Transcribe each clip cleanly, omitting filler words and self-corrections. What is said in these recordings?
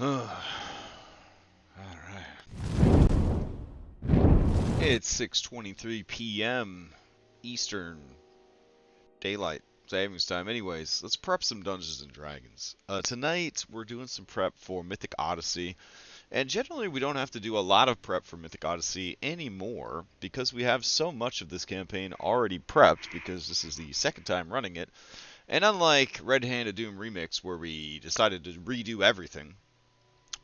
Alright. It's 6:23 p.m. Eastern Daylight Savings Time. Anyways, let's prep some Dungeons and Dragons. Tonight we're doing some prep for Mythic Odyssey, and generally we don't have to do a lot of prep for Mythic Odyssey anymore because we have so much of this campaign already prepped because this is the second time running it. And unlike Red Hand of Doom Remix, where we decided to redo everything,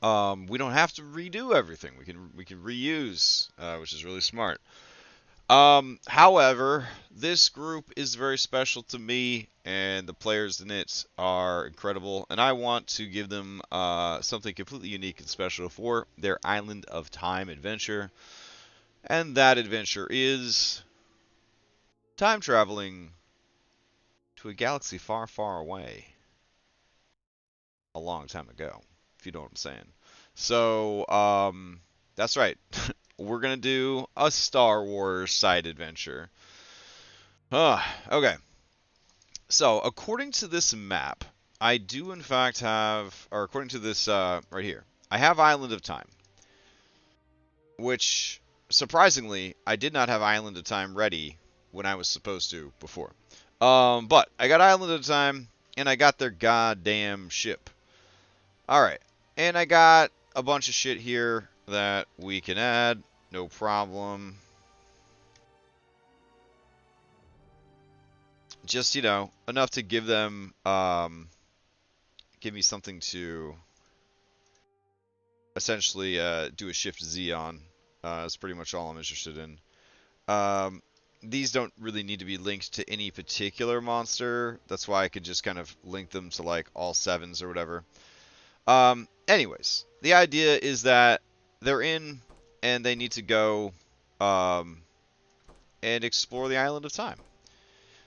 we don't have to redo everything. We can reuse, which is really smart. However, this group is very special to me, and the players in it are incredible, and I want to give them something completely unique and special for their Island of Time adventure. And that adventure is time traveling to a galaxy far, far away a long time ago, if you know what I'm saying. So, that's right. We're gonna do a Star Wars side adventure. Okay. So, according to this map, I do in fact have, or according to this right here, I have Island of Time, which surprisingly, I did not have Island of Time ready when I was supposed to before. But I got Island of Time, and I got their goddamn ship. All right, and I got a bunch of shit here that we can add, no problem. Just enough to give them, give me something to essentially do a Shift Z on. That's pretty much all I'm interested in. Um, these don't really need to be linked to any particular monster. That's why I could just kind of link them to like all sevens or whatever. Anyways, the idea is that they're in and they need to go um, and explore the Island of Time.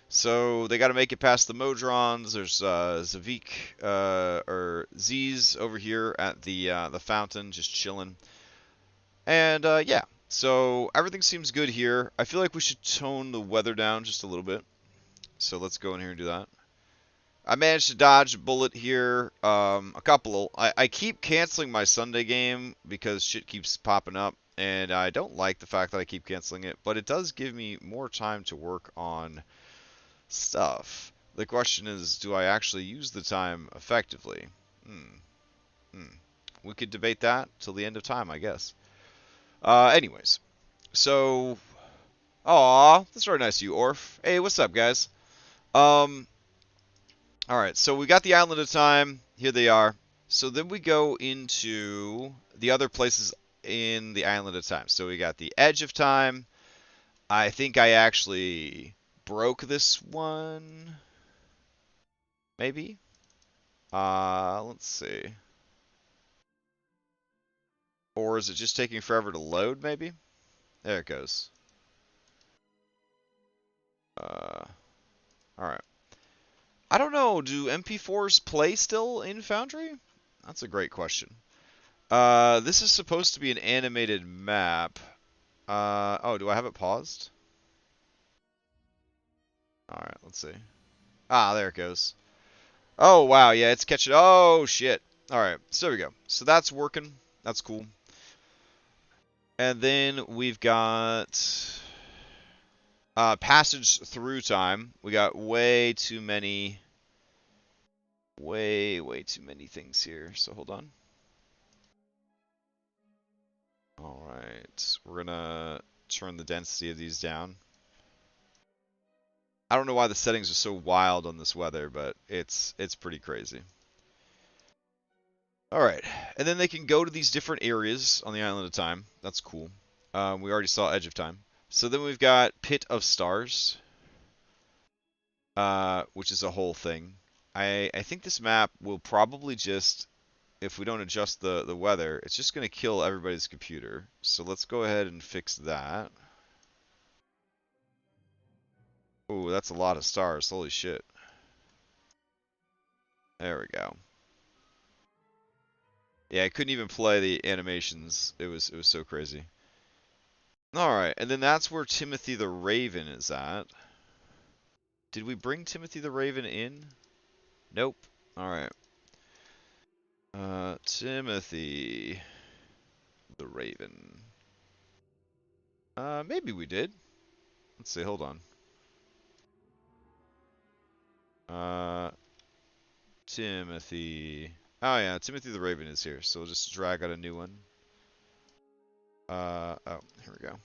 So they got to make it past the Modrons. There's Zavik or Z's over here at the fountain, just chilling. And yeah, so everything seems good here. I feel like we should tone the weather down just a little bit. So let's go in here and do that. I managed to dodge a bullet here. A couple. I keep canceling my Sunday game because shit keeps popping up, and I don't like the fact that I keep canceling it. But it does give me more time to work on stuff. The question is, do I actually use the time effectively? Hmm. Hmm. We could debate that till the end of time, I guess. Anyways, so, aw, that's very nice of you, Orf. Hey, what's up, guys? Um, all right, so we got the Island of Time. Here they are. So then we go into the other places in the Island of Time. So we got the Edge of Time. I think I actually broke this one, maybe. Let's see. Or is it just taking forever to load, maybe? There it goes. Uh, alright. I don't know, do MP4s play still in Foundry? That's a great question. This is supposed to be an animated map. Oh, do I have it paused? Alright, let's see. Ah, there it goes. Oh, wow, yeah, it's catching. Oh, shit. Alright, so there we go. So that's working. That's cool. And then we've got passage through time. We got way too many, way too many things here. So hold on. All right, we're gonna turn the density of these down. I don't know why the settings are so wild on this weather, but it's pretty crazy. All right, and then they can go to these different areas on the Island of Time. That's cool. We already saw Edge of Time. So then we've got Pit of Stars, which is a whole thing. I think this map will probably just, if we don't adjust the weather, it's just going to kill everybody's computer. So let's go ahead and fix that. Ooh, that's a lot of stars. Holy shit. There we go. Yeah, I couldn't even play the animations. It was so crazy. All right, and then that's where Timothy the Raven is at. Did we bring Timothy the Raven in? Nope. All right. Timothy the Raven. Maybe we did. Let's see, hold on. Timothy. Oh yeah, Timothy the Raven is here, so we'll just drag out a new one. Oh, here we go.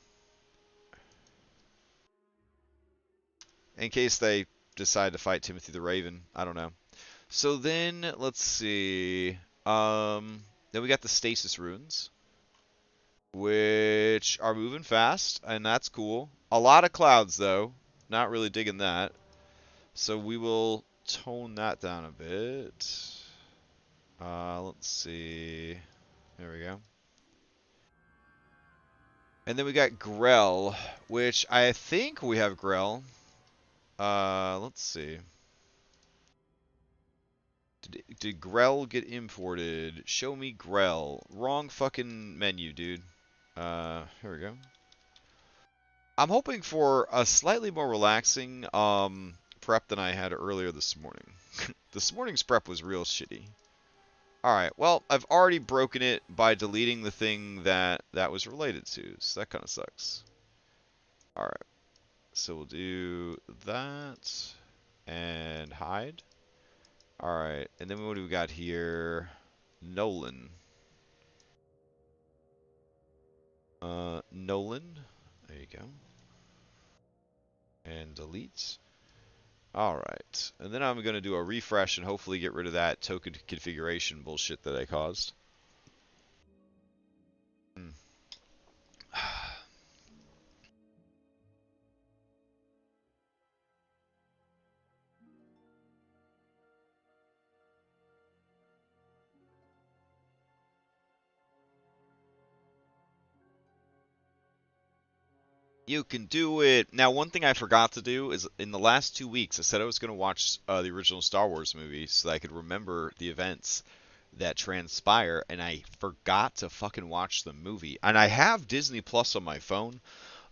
In case they decide to fight Timothy the Raven, I don't know. So then, let's see. Then we got the Stasis Runes, which are moving fast, and that's cool. A lot of clouds, though. Not really digging that. So we will tone that down a bit. Let's see. There we go. And then we got Grell, which I think we have Grell. Let's see. Did Grell get imported? Show me Grell. Wrong fucking menu, dude. Here we go. I'm hoping for a slightly more relaxing prep than I had earlier this morning. This morning's prep was real shitty. Alright, well, I've already broken it by deleting the thing that was related to, so that kind of sucks. Alright, so we'll do that, and hide. Alright, and then what do we got here? Nolan. Nolan, there you go. And delete. Alright, and then I'm going to do a refresh and hopefully get rid of that token configuration bullshit that I caused. You can do it. Now, one thing I forgot to do is in the last 2 weeks, I said I was going to watch the original Star Wars movie so that I could remember the events that transpire, and I forgot to fucking watch the movie. And I have Disney Plus on my phone.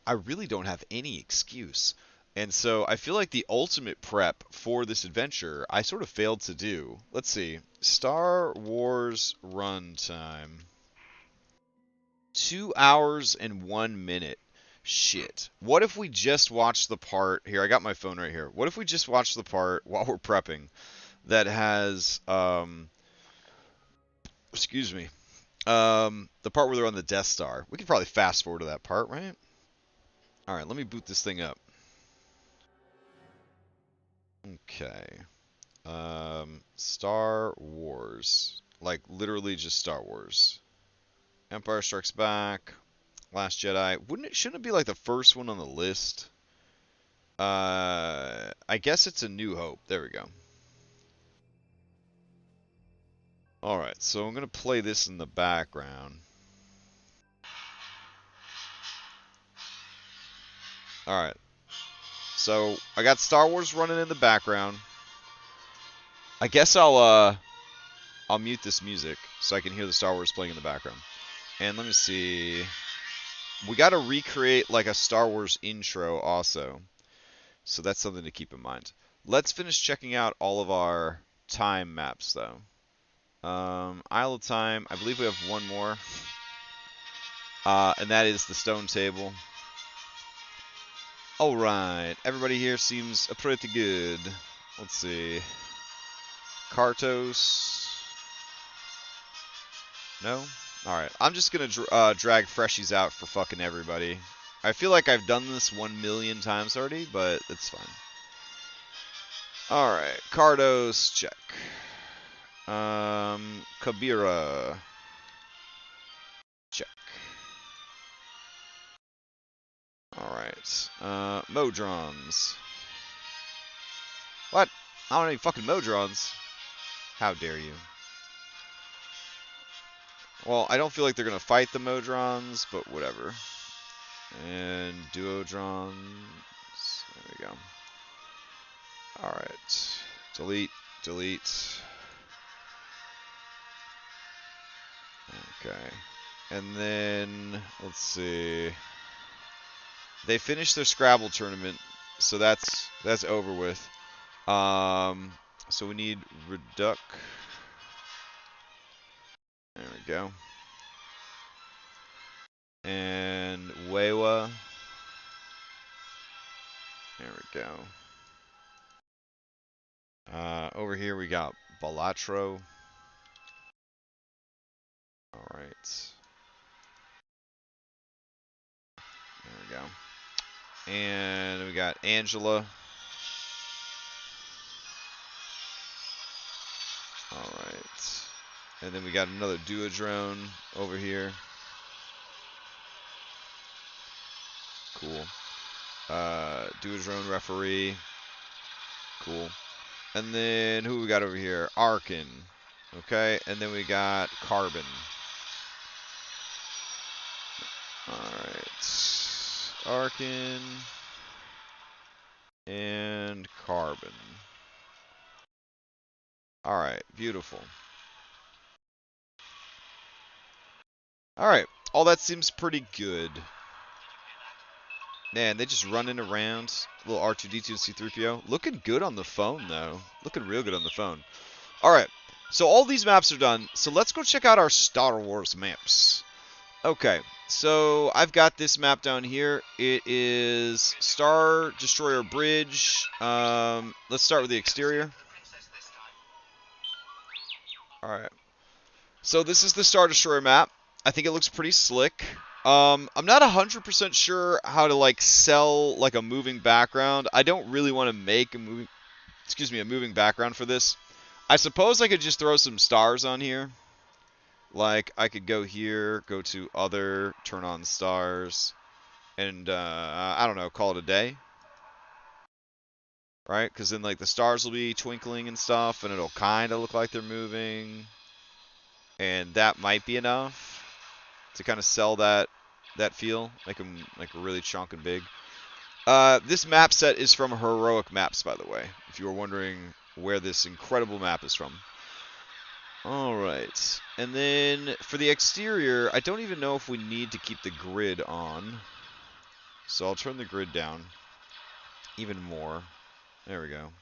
I really don't have any excuse. And so I feel like the ultimate prep for this adventure, I sort of failed to do. Let's see. Star Wars runtime. 2 hours and 1 minute. Shit. What if we just watch the part... Here, I got my phone right here. What if we just watch the part while we're prepping that has... excuse me. The part where they're on the Death Star. We could probably fast forward to that part, right? Alright, let me boot this thing up. Okay. Star Wars. Like, literally just Star Wars. Empire Strikes Back. Last Jedi. Shouldn't it be like the first one on the list? I guess it's A New Hope. There we go. Alright, so I'm going to play this in the background. Alright. So, I got Star Wars running in the background. I guess I'll mute this music so I can hear the Star Wars playing in the background. And let me see... We got to recreate like a Star Wars intro also. So that's something to keep in mind. Let's finish checking out all of our time maps though. Isle of Time, I believe we have one more. And that is the stone table. Alright, everybody here seems pretty good. Let's see. Kartos. No? Alright, I'm just going to drag freshies out for fucking everybody. I feel like I've done this 1,000,000 times already, but it's fine. Alright, Kartos, check. Kabira. Check. Alright, Modrons. What? I don't have any fucking Modrons. How dare you. Well, I don't feel like they're going to fight the Modrons, but whatever. And Duodrons. There we go. Alright. Delete. Delete. Okay. And then, let's see. They finished their Scrabble tournament, so that's over with. So we need Reduc. we go. And Wewa. There we go. Over here we got Balatro. Alright. There we go. And we got Angela. Alright. And then we got another Duodrone over here. Cool. Duodrone referee. Cool. And then who we got over here? Arkin. Okay. And then we got Carbon. Alright. Arkin. And Carbon. Alright. Beautiful. Alright. All that seems pretty good. Man, they just running around. Little R2-D2 and C-3PO. Looking good on the phone, though. Looking real good on the phone. Alright, so all these maps are done. So let's go check out our Star Wars maps. Okay, so I've got this map down here. It is Star Destroyer Bridge. Let's start with the exterior. Alright. So this is the Star Destroyer map. I think it looks pretty slick. I'm not 100% sure how to like sell like a moving background. I don't really want to make a moving background for this. I suppose I could just throw some stars on here. Like I could go here, go to other, turn on stars, and I don't know, call it a day. Right? Because then like the stars will be twinkling and stuff, and it'll kind of look like they're moving, and that might be enough to kind of sell that feel, make them like really chunk and big. This map set is from Heroic Maps, by the way, if you were wondering where this incredible map is from. Alright, and then for the exterior, I don't even know if we need to keep the grid on. So I'll turn the grid down even more. There we go.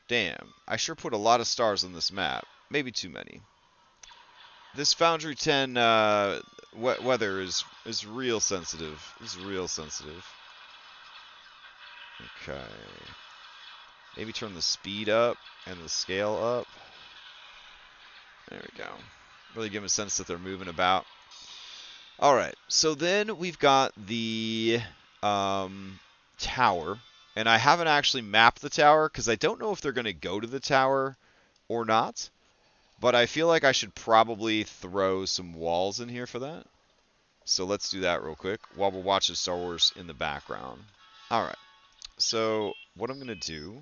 Damn, I sure put a lot of stars on this map. Maybe too many. This Foundry 10 weather is real sensitive. It's real sensitive. Okay. Maybe turn the speed up and the scale up. There we go. Really give them a sense that they're moving about. Alright, so then we've got the tower. And I haven't actually mapped the tower because I don't know if they're going to go to the tower or not. But I feel like I should probably throw some walls in here for that. So let's do that real quick while we're watching Star Wars in the background. Alright, so what I'm going to do,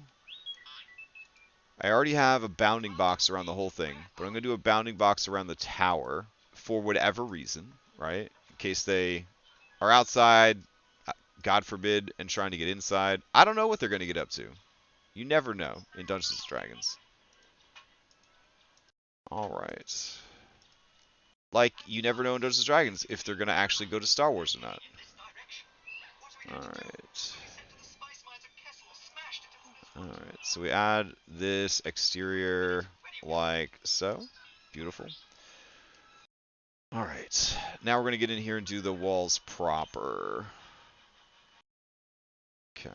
I already have a bounding box around the whole thing, but I'm going to do a bounding box around the tower for whatever reason, right? In case they are outside, God forbid, and trying to get inside. I don't know what they're going to get up to. You never know in Dungeons & Dragons. Alright. Like, you never know in Dungeons & Dragons if they're going to actually go to Star Wars or not. Alright. Alright, so we add this exterior like so. Beautiful. Alright, now we're going to get in here and do the walls proper. Okay.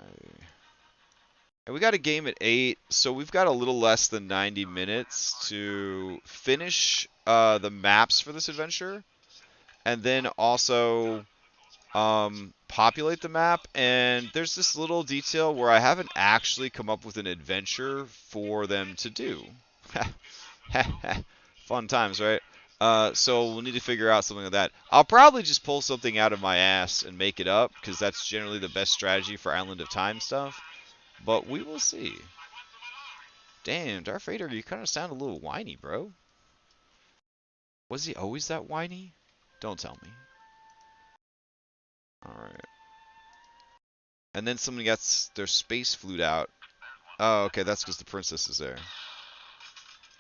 And we got a game at 8, so we've got a little less than 90 minutes to finish the maps for this adventure. And then also populate the map. And there's this little detail where I haven't actually come up with an adventure for them to do. Fun times, right? So we'll need to figure out something like that. I'll probably just pull something out of my ass and make it up, because that's generally the best strategy for Island of Time stuff. But we will see. Damn, Darth Vader, you kind of sound a little whiny, bro. Was he always that whiny? Don't tell me. Alright. And then someone gets their space flute out. Oh, okay, that's because the princess is there.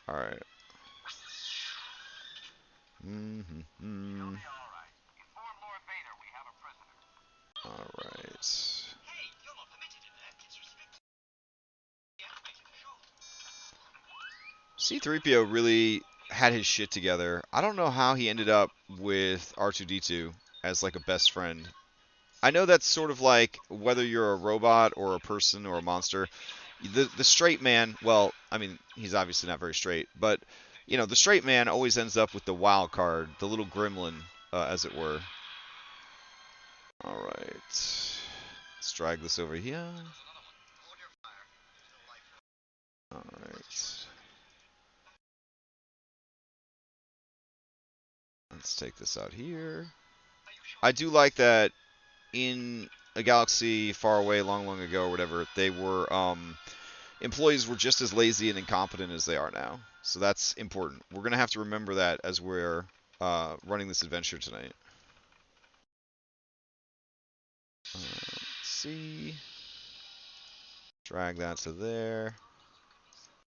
Alright. Alright. C-3PO really had his shit together. I don't know how he ended up with R2-D2 as like a best friend. I know that's sort of like whether you're a robot or a person or a monster. The straight man, well, I mean, he's obviously not very straight, but you know, the straight man always ends up with the wild card, the little gremlin, as it were. All right, let's drag this over here. All right, let's take this out here. I do like that in a galaxy far away, long, long ago, or whatever, they were employees were just as lazy and incompetent as they are now. So that's important. We're gonna have to remember that as we're running this adventure tonight. Let's see. Drag that to there.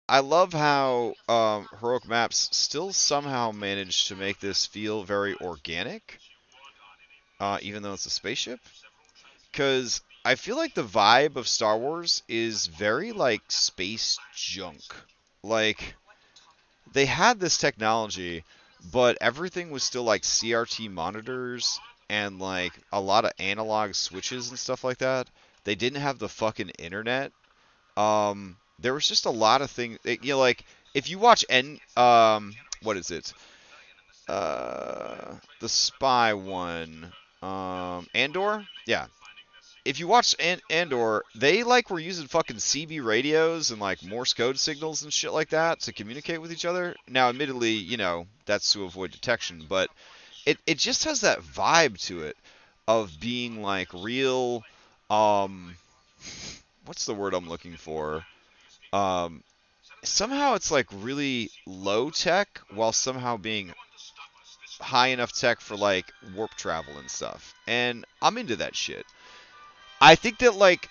I love how Heroic Maps still somehow managed to make this feel very organic, even though it's a spaceship. Because I feel like the vibe of Star Wars is very like space junk. Like they had this technology, but everything was still like CRT monitors and like a lot of analog switches and stuff like that. They didn't have the fucking internet. There was just a lot of things. You know, like if you watch what is it? The spy one, Andor. Yeah, if you watch Andor, they like were using fucking CB radios and like Morse code signals and shit like that to communicate with each other. Now, admittedly, you know that's to avoid detection, but it just has that vibe to it of being like real. Um, what's the word I'm looking for? Um, somehow it's like really low tech while somehow being high enough tech for like warp travel and stuff. And I'm into that shit. I think that like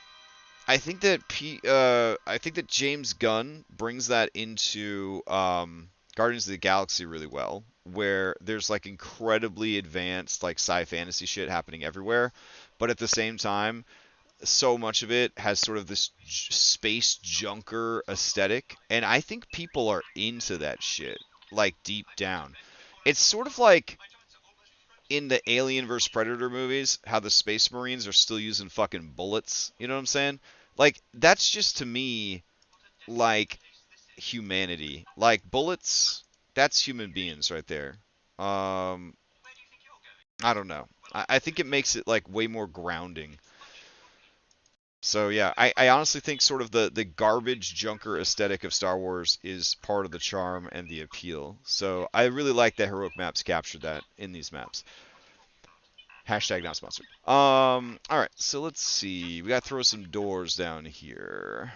I think that James Gunn brings that into Guardians of the Galaxy really well, where there's like incredibly advanced like sci fantasy shit happening everywhere, but at the same time, so much of it has sort of this space junker aesthetic, and I think people are into that shit, like deep down. It's sort of like in the Alien vs Predator movies, how the Space Marines are still using fucking bullets. You know what I'm saying? Like that's just to me like humanity. Like bullets, that's human beings right there. Um, I don't know. I think it makes it like way more grounding. So yeah, I honestly think sort of the garbage junker aesthetic of Star Wars is part of the charm and the appeal. So I really like that Heroic Maps captured that in these maps. Hashtag not sponsored. All right, so let's see. We got to throw some doors down here.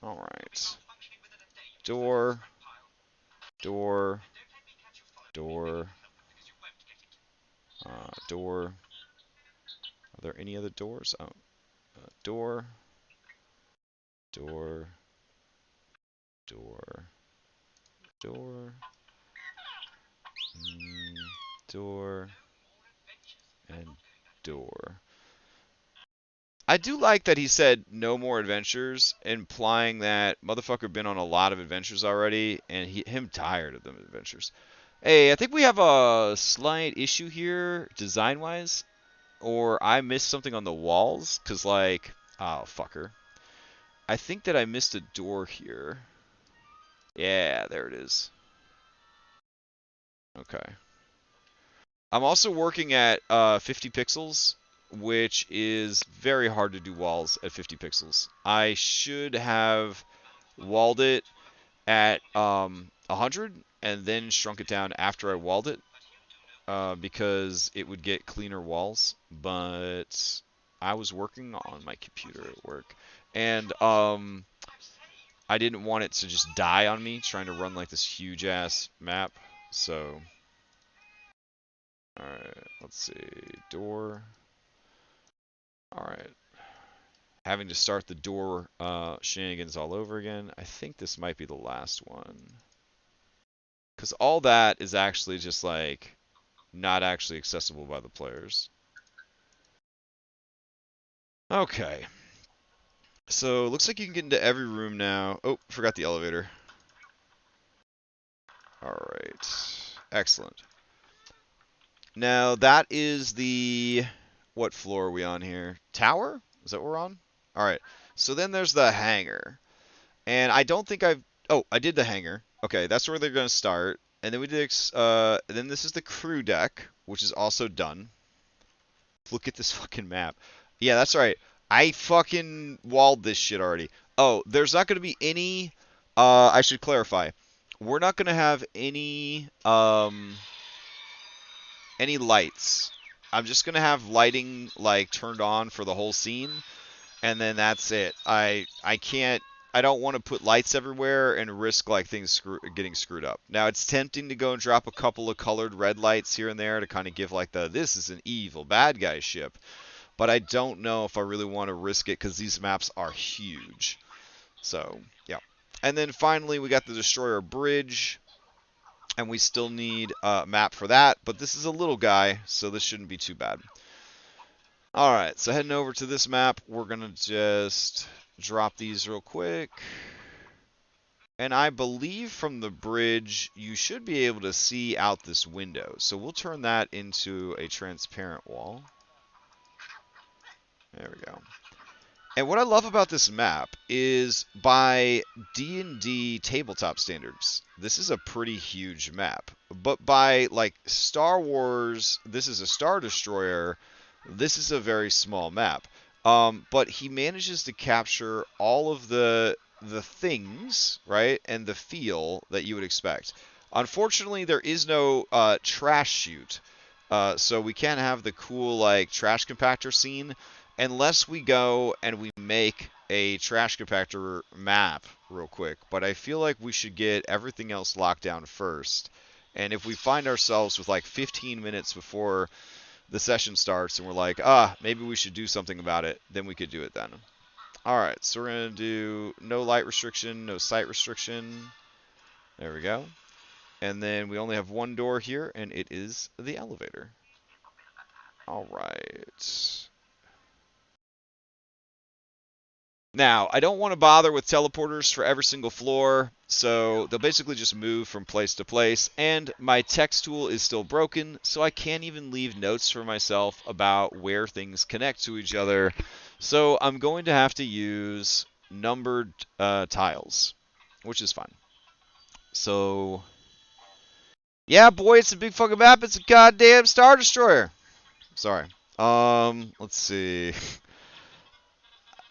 All right. Door, door, door, door. Are there any other doors? Oh, door, door, door, door, door, and door. I do like that he said no more adventures, implying that motherfucker been on a lot of adventures already, and him tired of them adventures. Hey, I think we have a slight issue here, design-wise, or I missed something on the walls, cause like, oh fucker, I think that I missed a door here. Yeah, there it is. Okay. I'm also working at 50 pixels, which is very hard to do walls at 50 pixels. I should have walled it at 100 and then shrunk it down after I walled it because it would get cleaner walls. But I was working on my computer at work, and I didn't want it to just die on me trying to run like this huge ass map. So, all right, let's see, door. All right, having to start the door shenanigans all over again. I think this might be the last one. Because all that is actually just like not actually accessible by the players. Okay. So looks like you can get into every room now. Oh, forgot the elevator. Alright. Excellent. Now, that is the... What floor are we on here? Tower? Is that what we're on? Alright. So then there's the hangar. And I don't think I've... Oh, I did the hangar. Okay, that's where they're going to start. And then we did... then this is the crew deck, which is also done. Look at this fucking map. Yeah, that's right. I fucking walled this shit already. Oh, there's not going to be any... I should clarify. We're not going to have any lights. I'm just going to have lighting, like, turned on for the whole scene. And then that's it. I can't... I don't want to put lights everywhere and risk, like, things getting screwed up. Now, it's tempting to go and drop a couple of colored red lights here and there to kind of give, like, this is an evil bad guy ship. But I don't know if I really want to risk it because these maps are huge. So, yeah. And then finally, we got the Destroyer Bridge. And we still need a map for that. But this is a little guy, so this shouldn't be too bad. Alright, so heading over to this map, we're going to just drop these real quick. And I believe from the bridge, you should be able to see out this window. So we'll turn that into a transparent wall. There we go. And what I love about this map is by D&D tabletop standards, this is a pretty huge map. But by, like, Star Wars, this is a Star Destroyer, this is a very small map. But he manages to capture all of the things, right, and the feel that you would expect. Unfortunately, there is no trash chute. So we can't have the cool, like, trash compactor scene unless we go and we make a trash compactor map real quick. But I feel like we should get everything else locked down first. And if we find ourselves with like 15 minutes before the session starts and we're like, maybe we should do something about it, then we could do it then. Alright, so we're going to do no light restriction, no sight restriction. There we go. And then we only have one door here, and it is the elevator. Alright. Now, I don't want to bother with teleporters for every single floor, so they'll basically just move from place to place, and my text tool is still broken, so I can't even leave notes for myself about where things connect to each other, so I'm going to have to use numbered tiles, which is fine. So, yeah, boy, it's a big fucking map. It's a goddamn Star Destroyer. Sorry. Let's see.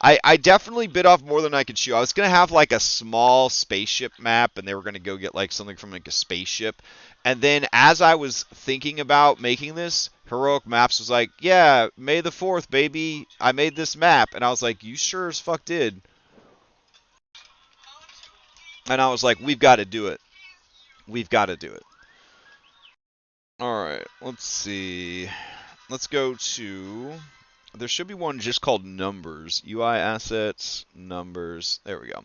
I definitely bit off more than I could chew. I was going to have like a small spaceship map, and they were going to go get like something from like a spaceship. And then as I was thinking about making this, Heroic Maps was like, yeah, May the 4th, baby. I made this map. And I was like, you sure as fuck did. And I was like, we've got to do it. We've got to do it. Alright, let's see. Let's go to... There should be one just called Numbers. UI Assets, Numbers. There we go.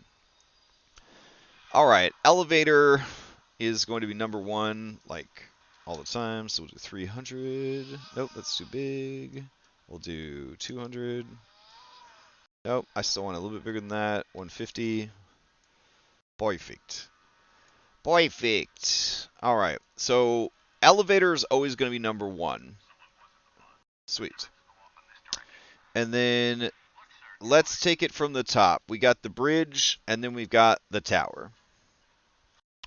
Alright, Elevator is going to be number 1, like, all the time. So we'll do 300. Nope, that's too big. We'll do 200. Nope, I still want a little bit bigger than that. 150. Perfect. Perfect. Alright, so Elevator is always going to be number 1. Sweet. And then let's take it from the top. We got the bridge, and then we've got the tower.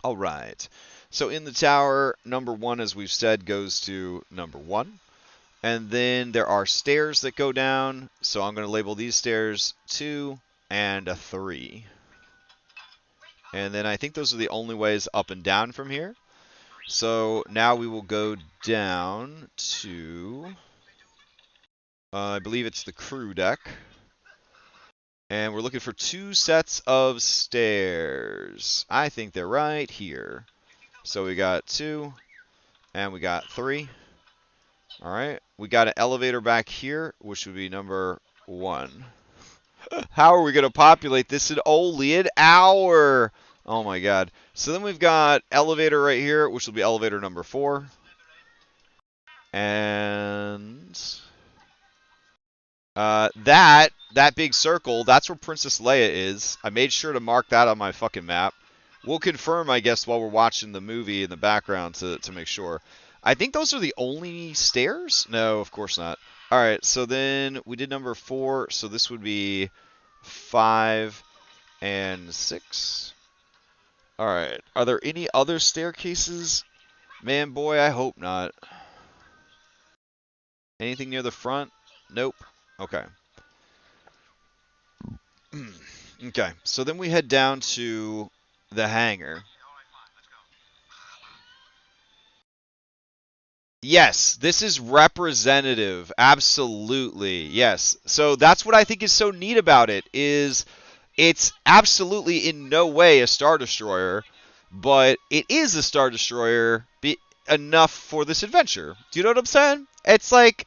All right. So in the tower, number 1, as we've said, goes to number 1. And then there are stairs that go down. So I'm going to label these stairs 2 and a 3. And then I think those are the only ways up and down from here. So now we will go down to... I believe it's the crew deck. And we're looking for 2 sets of stairs. I think they're right here. So we got 2, and we got 3. Alright, we got an elevator back here, which would be number 1. How are we going to populate this in only an hour? Oh my god. So then we've got elevator right here, which will be elevator number 4. And... that big circle, that's where Princess Leia is. I made sure to mark that on my fucking map. We'll confirm, I guess, while we're watching the movie in the background to make sure. I think those are the only stairs? No, of course not. All right, so then we did number 4, so this would be 5 and 6. All right, are there any other staircases? Man, boy, I hope not. Anything near the front? Nope. Okay. Okay, so then we head down to the hangar. Yes, this is representative. Absolutely. Yes. So that's what I think is so neat about it is it's absolutely in no way a Star Destroyer, but it is a Star Destroyer enough for this adventure. Do you know what I'm saying? It's like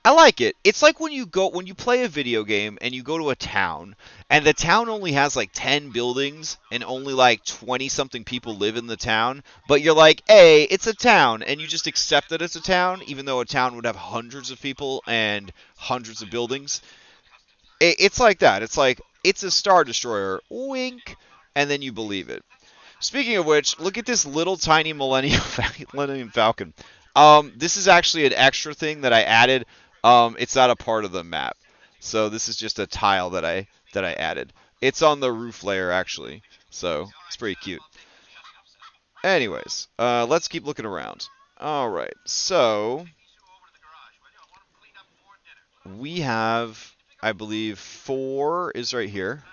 I like it. It's like when you play a video game and you go to a town and the town only has like 10 buildings and only like 20 something people live in the town, but you're like, "Hey, it's a town." And you just accept that it's a town even though a town would have hundreds of people and hundreds of buildings. It's like that. It's like it's a Star Destroyer. Wink, and then you believe it. Speaking of which, look at this little tiny Millennium Falcon. This is actually an extra thing that I added. It's not a part of the map, so this is just a tile that I added. It's on the roof layer actually, so it's pretty cute. Anyways, let's keep looking around. All right, so we have, I believe, 4 is right here.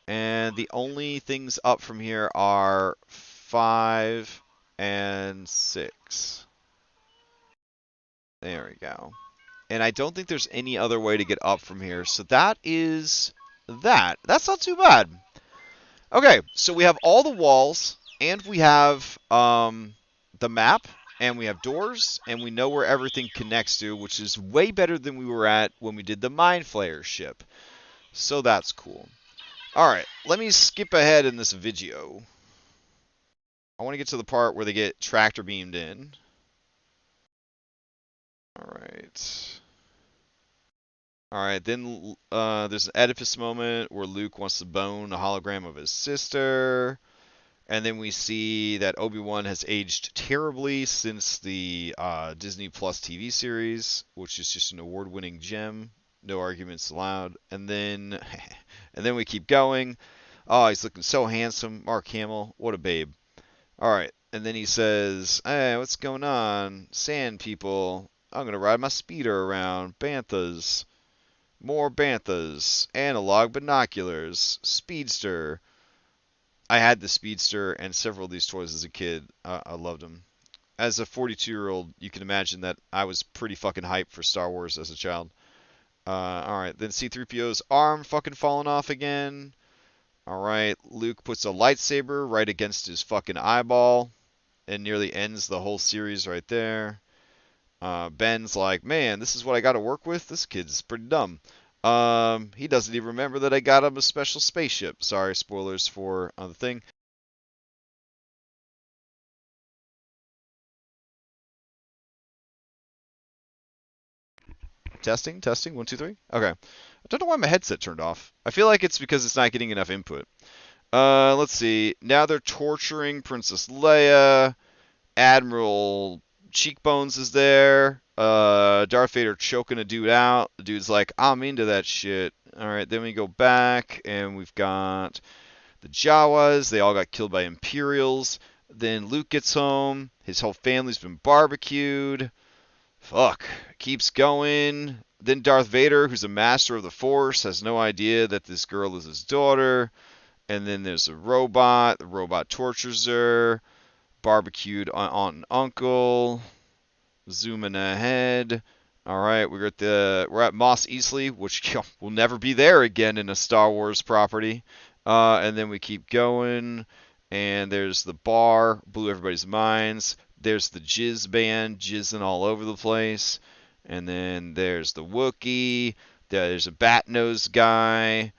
And the only things up from here are 5 and 6. There we go. And I don't think there's any other way to get up from here. So that is that. That's not too bad. Okay, so we have all the walls, and we have the map, and we have doors, and we know where everything connects to, which is way better than we were at when we did the Mind Flayer ship. So that's cool. Alright, let me skip ahead in this video. I want to get to the part where they get tractor beamed in. Alright. Alright, then there's an Oedipus moment where Luke wants to bone a hologram of his sister. And then we see that Obi-Wan has aged terribly since the Disney Plus TV series, which is just an award-winning gem. No arguments allowed. And then we keep going. Oh, he's looking so handsome. Mark Hamill, what a babe. All right. And then he says, "Hey, what's going on? Sand people. I'm going to ride my speeder around. Banthas. More banthas. Analog binoculars. Speedster." I had the Speedster and several of these toys as a kid. I loved them. As a 42-year-old, you can imagine that I was pretty fucking hyped for Star Wars as a child. Alright, then C-3PO's arm fucking falling off again. Alright, Luke puts a lightsaber right against his fucking eyeball and nearly ends the whole series right there. Ben's like, "Man, this is what I got to work with? This kid's pretty dumb." He doesn't even remember that I got him a special spaceship. Sorry, spoilers for the thing. Testing, testing, 1, 2, 3. Okay. I don't know why my headset turned off. I feel like it's because it's not getting enough input. Let's see. Now they're torturing Princess Leia. Admiral Cheekbones is there. Darth Vader choking a dude out. The dude's like, "I'm into that shit." Alright, then we go back, and we've got the Jawas. They all got killed by Imperials. Then Luke gets home. His whole family's been barbecued. Fuck. Keeps going. Then Darth Vader, who's a master of the Force, has no idea that this girl is his daughter. And then there's a robot. The robot tortures her. Barbecued aunt and uncle. Zooming ahead. All right, we're at Mos Eisley, which will never be there again in a Star Wars property. And then we keep going, and there's the bar, blew everybody's minds. There's the Jizz band, jizzing all over the place. And then there's the Wookiee. There's a bat-nosed guy.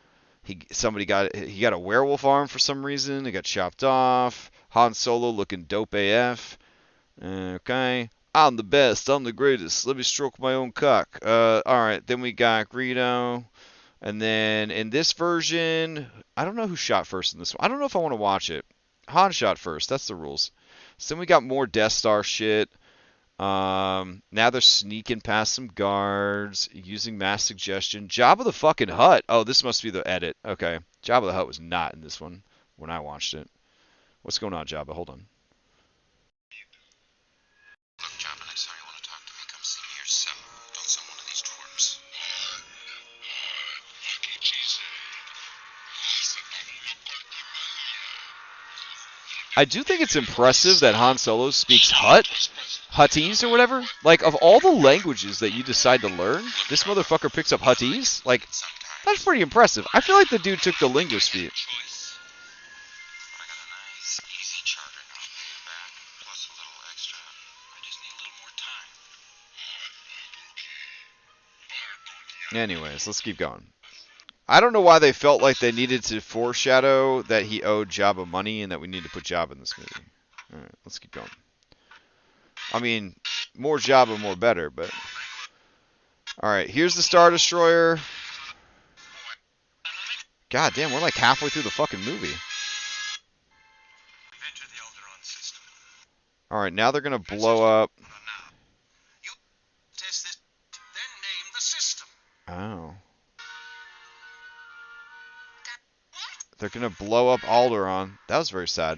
He got a werewolf arm for some reason. It got chopped off. Han Solo looking dope AF. Okay. "I'm the best. I'm the greatest. Let me stroke my own cock." Alright, then we got Greedo. And then in this version, I don't know who shot first in this one. I don't know if I want to watch it. Han shot first. That's the rules. So then we got more Death Star shit. Now they're sneaking past some guards, using mass suggestion. Jabba the fucking Hutt. Oh, this must be the edit. Okay. Jabba the Hutt was not in this one when I watched it. What's going on, Jabba? Hold on. Look, Jabba, next time you want to talk to me, come see me yourself. Don't send one of these twerps. I do think it's impressive that Han Solo speaks Huttese or whatever. Like, of all the languages that you decide to learn, this motherfucker picks up Huttese. Like, that's pretty impressive. I feel like the dude took the linguist feat. Anyways, let's keep going. I don't know why they felt like they needed to foreshadow that he owed Jabba money and that we need to put Jabba in this movie. Alright, let's keep going. I mean, more Jabba, more better, but... Alright, here's the Star Destroyer. God damn, we're like halfway through the fucking movie. Alright, now they're gonna blow up... Oh. They're gonna blow up Alderaan. That was very sad.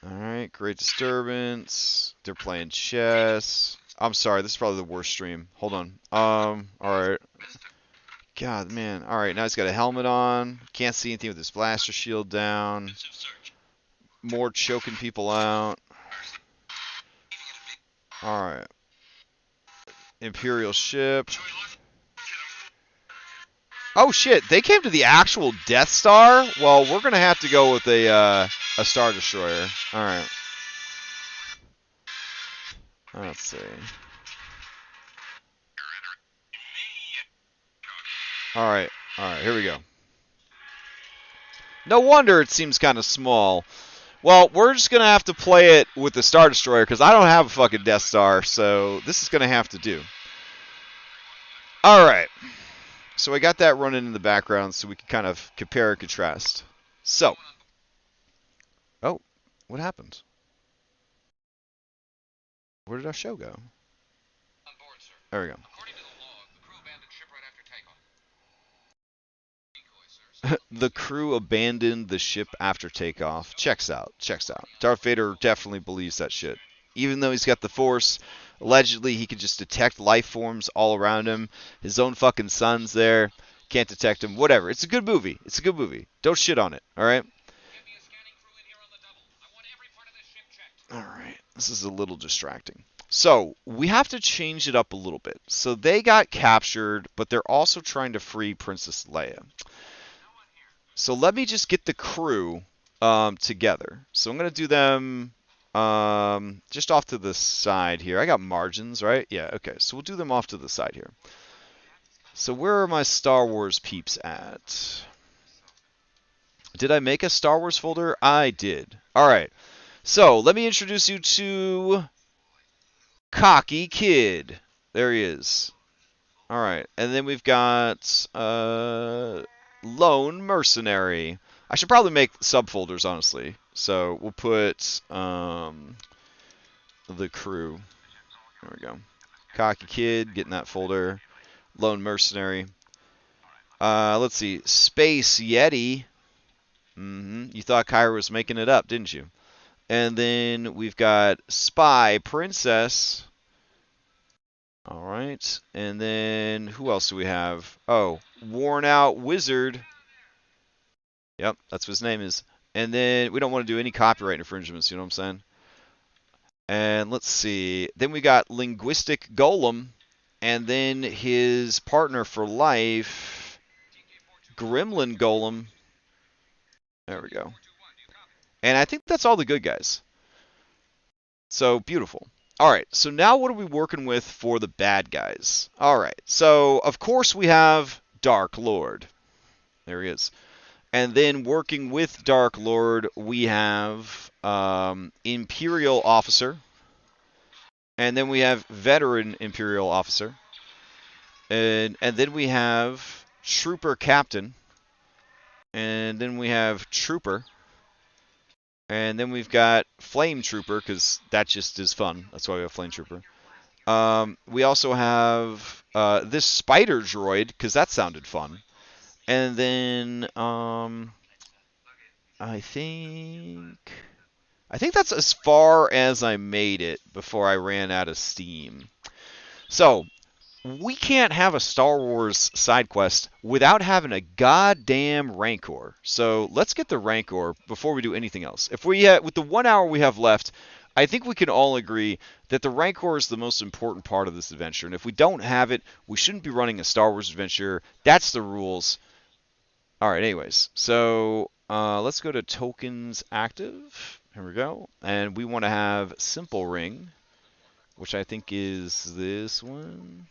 Alright, Great Disturbance. They're playing chess. I'm sorry, this is probably the worst stream. Hold on. Alright. God, man. Alright, now he's got a helmet on. Can't see anything with his blaster shield down. More choking people out. Alright. Imperial ship. Oh shit, they came to the actual Death Star? Well, we're gonna have to go with a Star Destroyer. Alright. Let's see. Alright, here we go. No wonder it seems kind of small. Well, we're just gonna have to play it with the Star Destroyer, because I don't have a fucking Death Star, so this is gonna have to do. Alright. So I got that running in the background so we can kind of compare and contrast. So. Oh, what happened? Where did our show go? There we go. The crew abandoned the ship after takeoff. Checks out. Darth Vader definitely believes that shit. Even though he's got the Force, allegedly he can just detect life forms all around him. His own fucking son's there. Can't detect him. Whatever. It's a good movie. Don't shit on it. Alright? Alright. This is a little distracting. So, we have to change it up a little bit. So, they got captured, but they're also trying to free Princess Leia. So, let me just get the crew together. So, I'm going to do them just off to the side here. I got margins, right? Yeah, okay. So, we'll do them off to the side here. So, where are my Star Wars peeps at? Did I make a Star Wars folder? I did. Alright. So, let me introduce you to Cocky Kid. There he is. Alright. And then we've got Lone Mercenary. I should probably make subfolders, honestly. So, we'll put the crew. There we go. Cocky Kid, getting that folder. Lone Mercenary. Let's see. Space Yeti. You thought Kyra was making it up, didn't you? And then we've got Spy Princess. Alright. And then who else do we have? Oh, Worn Out Wizard. Yep, that's what his name is. And then we don't want to do any copyright infringements, you know what I'm saying? And let's see. Then we got Linguistic Golem. And then his partner for life, Gremlin Golem. There we go. And I think that's all the good guys. So, beautiful. Alright, so now what are we working with for the bad guys? Alright, so of course we have Dark Lord. There he is. And then working with Dark Lord, we have Imperial Officer. And then we have Veteran Imperial Officer. And then we have Trooper Captain. And then we have Trooper. And then we've got Flame Trooper, because that just is fun. That's why we have Flame Trooper. We also have this Spider Droid, because that sounded fun. And then I think that's as far as I made it before I ran out of steam. So we can't have a Star Wars side quest without having a goddamn Rancor. So let's get the Rancor before we do anything else. If we with the 1 hour we have left, I think we can all agree that the Rancor is the most important part of this adventure. And if we don't have it, we shouldn't be running a Star Wars adventure. That's the rules. All right, anyways. So let's go to tokens active. Here we go. And we want to have simple ring, which I think is this one.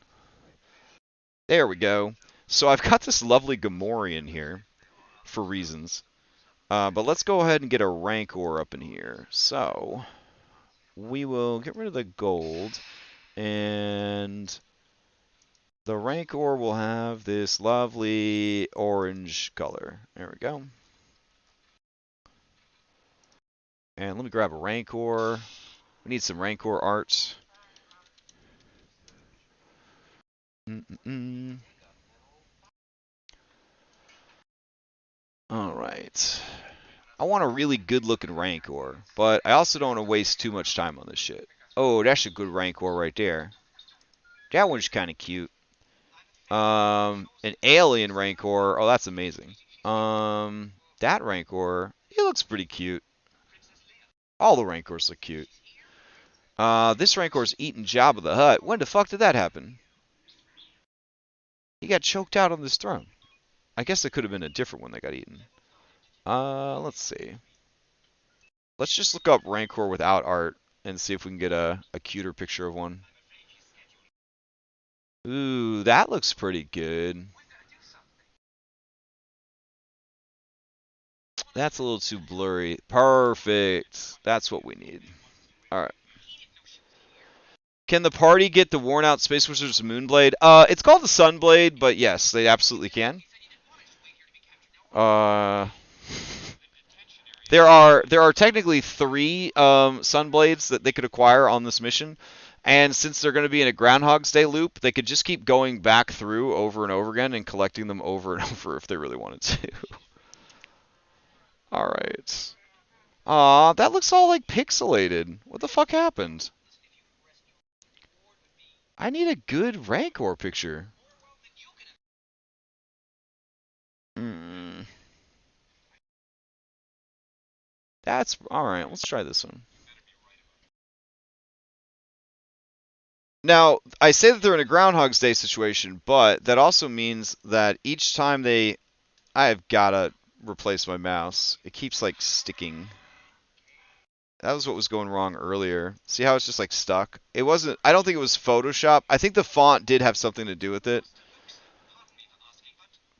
There we go. So I've got this lovely Gamorrean here for reasons. But let's go ahead and get a Rancor up in here. So we will get rid of the gold. And the Rancor will have this lovely orange color. There we go. And let me grab a Rancor. We need some Rancor art. All right. I want a really good-looking Rancor, but I also don't want to waste too much time on this shit. Oh, that's a good Rancor right there. That one's kind of cute. An alien Rancor. Oh, that's amazing. That Rancor, he looks pretty cute. All the Rancors look cute. This Rancor's eating Jabba the Hutt. When the fuck did that happen? He got choked out on this throne. I guess it could have been a different one that got eaten. Let's see. Let's just look up Rancor without art and see if we can get a cuter picture of one. Ooh, that looks pretty good. That's a little too blurry. Perfect. That's what we need. All right. Can the party get the worn out Space Wizard's Moonblade? It's called the Sunblade, but yes, they absolutely can. There are technically 3 Sunblades that they could acquire on this mission, and since they're going to be in a Groundhog's Day loop, they could just keep going back through over and over again and collecting them over and over if they really wanted to. All right. Aw, that looks all like pixelated. What the fuck happened? I need a good Rancor picture. That's alright, let's try this one. Now, I say that they're in a Groundhog's Day situation, but that also means that each time I've gotta replace my mouse. It keeps like sticking. That was what was going wrong earlier. See how it's just like stuck? It wasn't, I don't think it was Photoshop. I think the font did have something to do with it.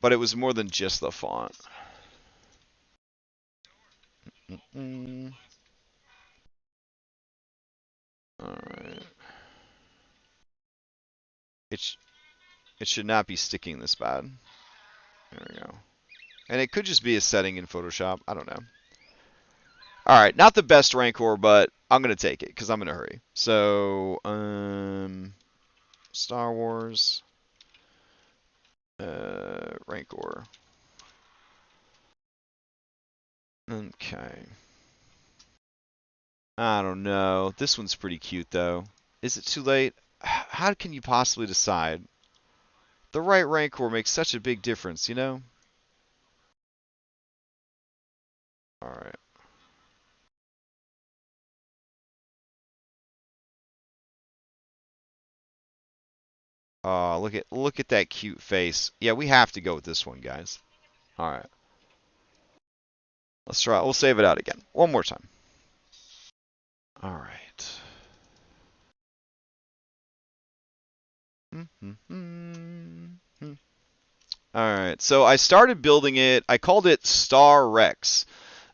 But it was more than just the font. Alright. It should not be sticking this bad. There we go. And it could just be a setting in Photoshop. I don't know. Alright, not the best Rancor, but I'm going to take it because I'm in a hurry. So, Star Wars. Rancor. Okay. I don't know. This one's pretty cute, though. Is it too late? How can you possibly decide? The right Rancor makes such a big difference, you know? Alright. Oh, look at that cute face. Yeah, we have to go with this one, guys. Alright. Let's try. We'll save it out again. One more time. Alright. Alright, so I started building it. I called it Star Rex.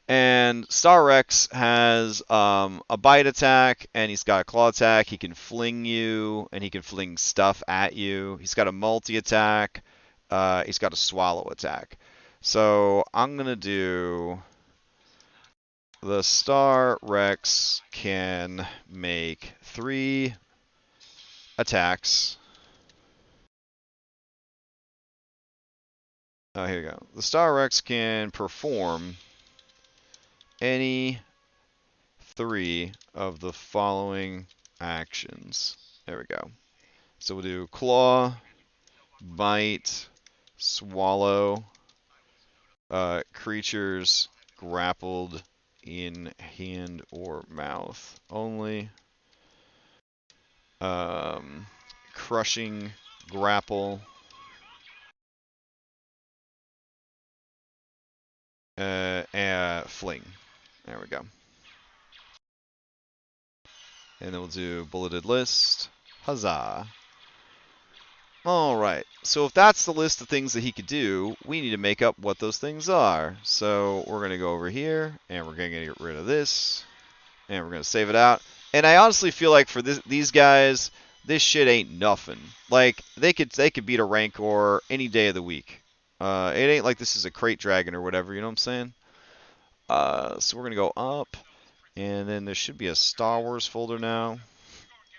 And Star Rex has a bite attack, and he's got a claw attack. He can fling you, and he can fling stuff at you. He's got a multi-attack. he's got a swallow attack. So I'm gonna do the Star Rex can make 3 attacks. Oh, here we go. The Star Rex can perform any 3 of the following actions. There we go. So we'll do claw, bite, swallow, creatures grappled in hand or mouth only. Crushing grapple. Fling. There we go. And then we'll do bulleted list. Huzzah. Alright, so if that's the list of things that he could do, we need to make up what those things are. So we're going to go over here, and we're going to get rid of this, and we're going to save it out. And I honestly feel like for these guys, this shit ain't nothing. Like, they could beat a Rancor any day of the week. It ain't like this is a crate dragon or whatever, you know what I'm saying? So we're going to go up, and then there should be a Star Wars folder now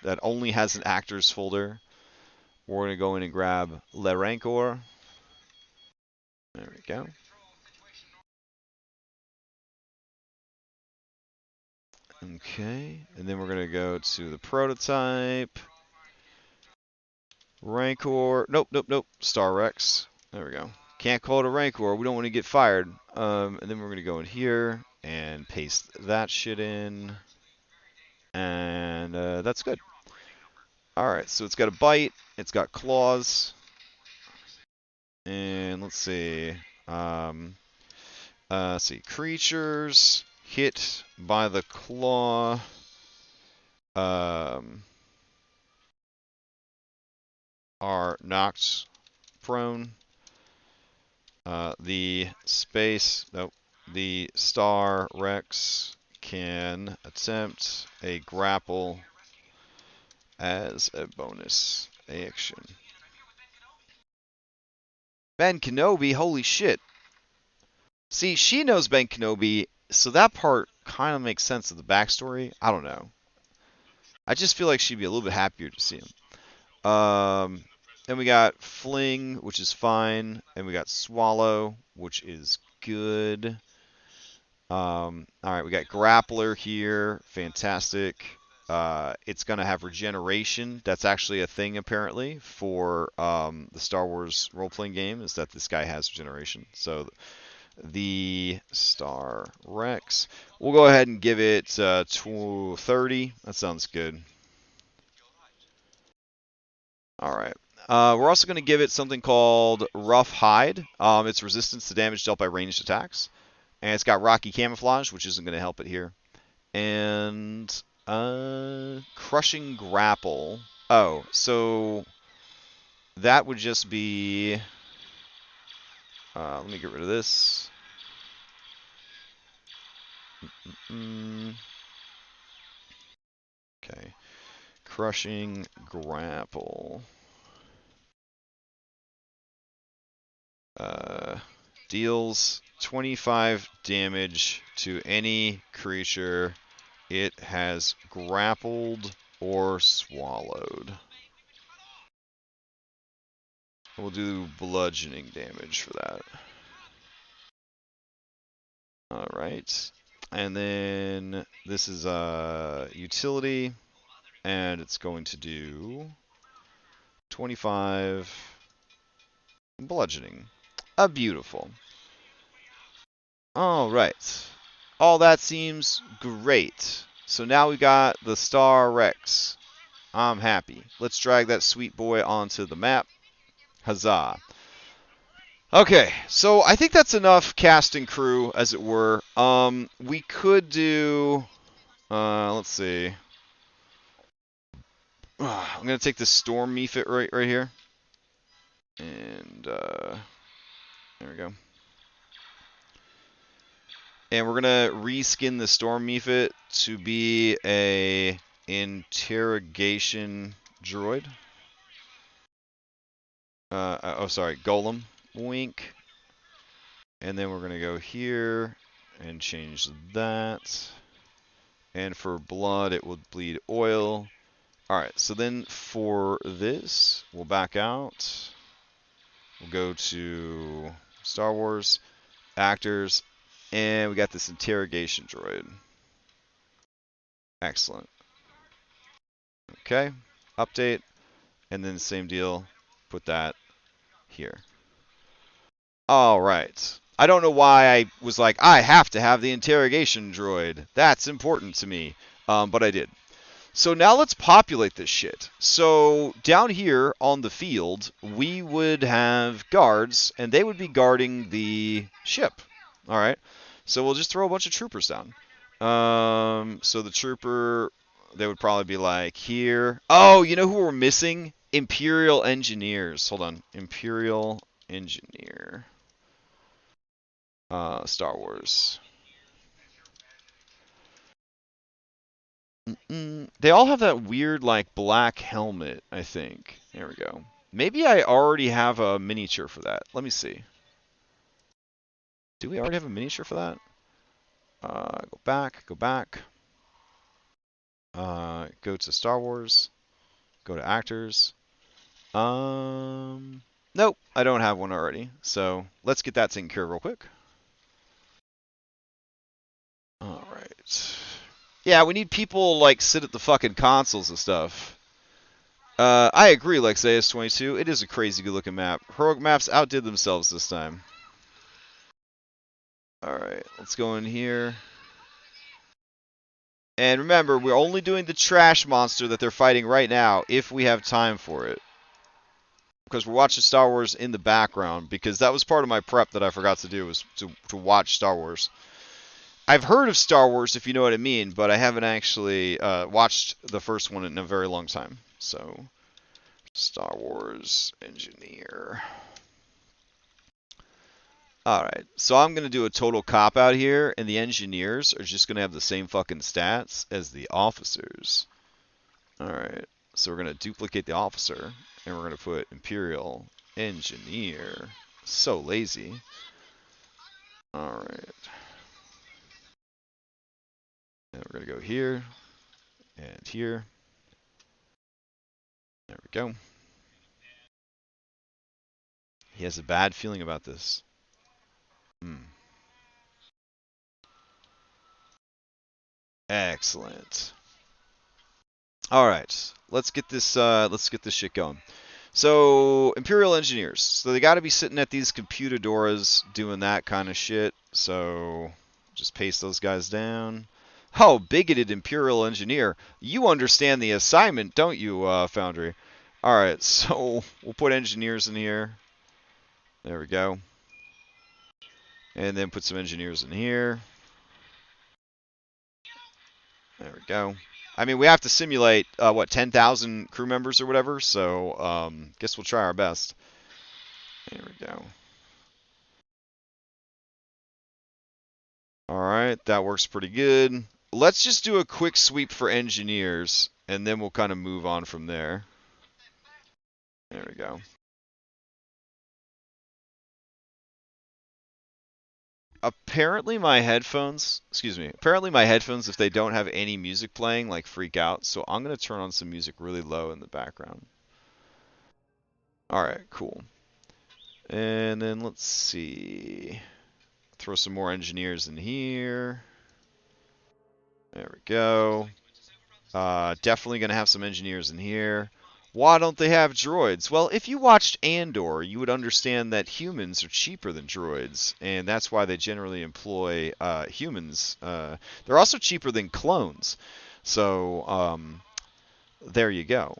that only has an actors folder. We're going to go in and grab Le Rancor. There we go. Okay, and then we're going to go to the prototype. Rancor. Nope, nope, nope. Star Rex. There we go. Can't call it a Rancor. We don't want to get fired. And then we're going to go in here and paste that shit in. And that's good. Alright, so it's got a bite. It's got claws. And let's see. Let's see. Creatures hit by the claw. Are knocked prone. The Star Rex can attempt a grapple as a bonus action. Ben Kenobi, holy shit. See, she knows Ben Kenobi, so that part kind of makes sense of the backstory. I don't know. I just feel like she'd be a little bit happier to see him. Then we got Fling, which is fine. And we got Swallow, which is good. Alright, we got Grappler here. Fantastic. It's going to have regeneration. That's actually a thing, apparently, for the Star Wars role-playing game, is that this guy has regeneration. So the Star Rex. We'll go ahead and give it 30. That sounds good. Alright. We're also going to give it something called Rough Hide. It's resistance to damage dealt by ranged attacks. And it's got Rocky Camouflage, which isn't going to help it here. And Crushing Grapple. Oh, so that would just be... let me get rid of this. Okay. Crushing Grapple. Deals 25 damage to any creature it has grappled or swallowed. We'll do bludgeoning damage for that. Alright. And then this is a utility, and it's going to do 25 bludgeoning. Beautiful. Alright. All that seems great. So now we got the Star Rex. I'm happy. Let's drag that sweet boy onto the map. Huzzah. Okay, so I think that's enough cast and crew, as it were. We could do... let's see. I'm going to take the Storm Mephit right here. And, there we go. And we're going to reskin the Storm Mephit to be a interrogation droid. oh, sorry, Golem. Wink. And then we're going to go here and change that. And for blood, it will bleed oil. All right, so then for this, we'll back out. We'll go to Star Wars, actors, and we got this interrogation droid. Excellent. Okay, update, and then same deal, put that here. All right. I don't know why I was like, I have to have the interrogation droid. That's important to me. But I did. So now let's populate this shit. So down here on the field, we would have guards, and they would be guarding the ship. All right. So we'll just throw a bunch of troopers down. So the trooper, they would probably be like here. Oh, you know who we're missing? Imperial engineers. Hold on. Imperial engineer. Star Wars. They all have that weird, like, black helmet, I think. There we go. Maybe I already have a miniature for that. Let me see. Do we already have a miniature for that? Go back, go back. Go to Star Wars. Go to actors. Nope, I don't have one already. So let's get that taken care of real quick. All right. Yeah, we need people like sit at the fucking consoles and stuff. I agree, Lexaeus22. It is a crazy good looking map. Heroic maps outdid themselves this time. Alright, let's go in here. And remember, we're only doing the trash monster that they're fighting right now if we have time for it. Because we're watching Star Wars in the background, because that was part of my prep that I forgot to do, was to watch Star Wars. I've heard of Star Wars, if you know what I mean, but I haven't actually watched the first one in a very long time. So, Star Wars Engineer. Alright, so I'm going to do a total cop-out here, and the engineers are just going to have the same fucking stats as the officers. Alright, so we're going to duplicate the officer, and we're going to put Imperial Engineer. So lazy. Alright. And we're going to go here, and here. There we go. He has a bad feeling about this. Excellent. All right, let's get this shit going. So Imperial engineers, so they got to be sitting at these computadoras doing that kind of shit. So just paste those guys down. Oh, bigoted Imperial engineer, you understand the assignment, don't you, Foundry? All right, so we'll put engineers in here. There we go. And then put some engineers in here. There we go. I mean, we have to simulate, 10,000 crew members or whatever, so guess we'll try our best. There we go. Alright, that works pretty good. Let's just do a quick sweep for engineers, and then we'll kind of move on from there. There we go. Apparently my headphones, if they don't have any music playing, like freak out, so I'm going to turn on some music really low in the background. Alright, cool. And then let's see. Throw some more engineers in here. There we go. Definitely going to have some engineers in here. Why don't they have droids? Well, if you watched Andor, you would understand that humans are cheaper than droids, and that's why they generally employ humans. They're also cheaper than clones. So, there you go.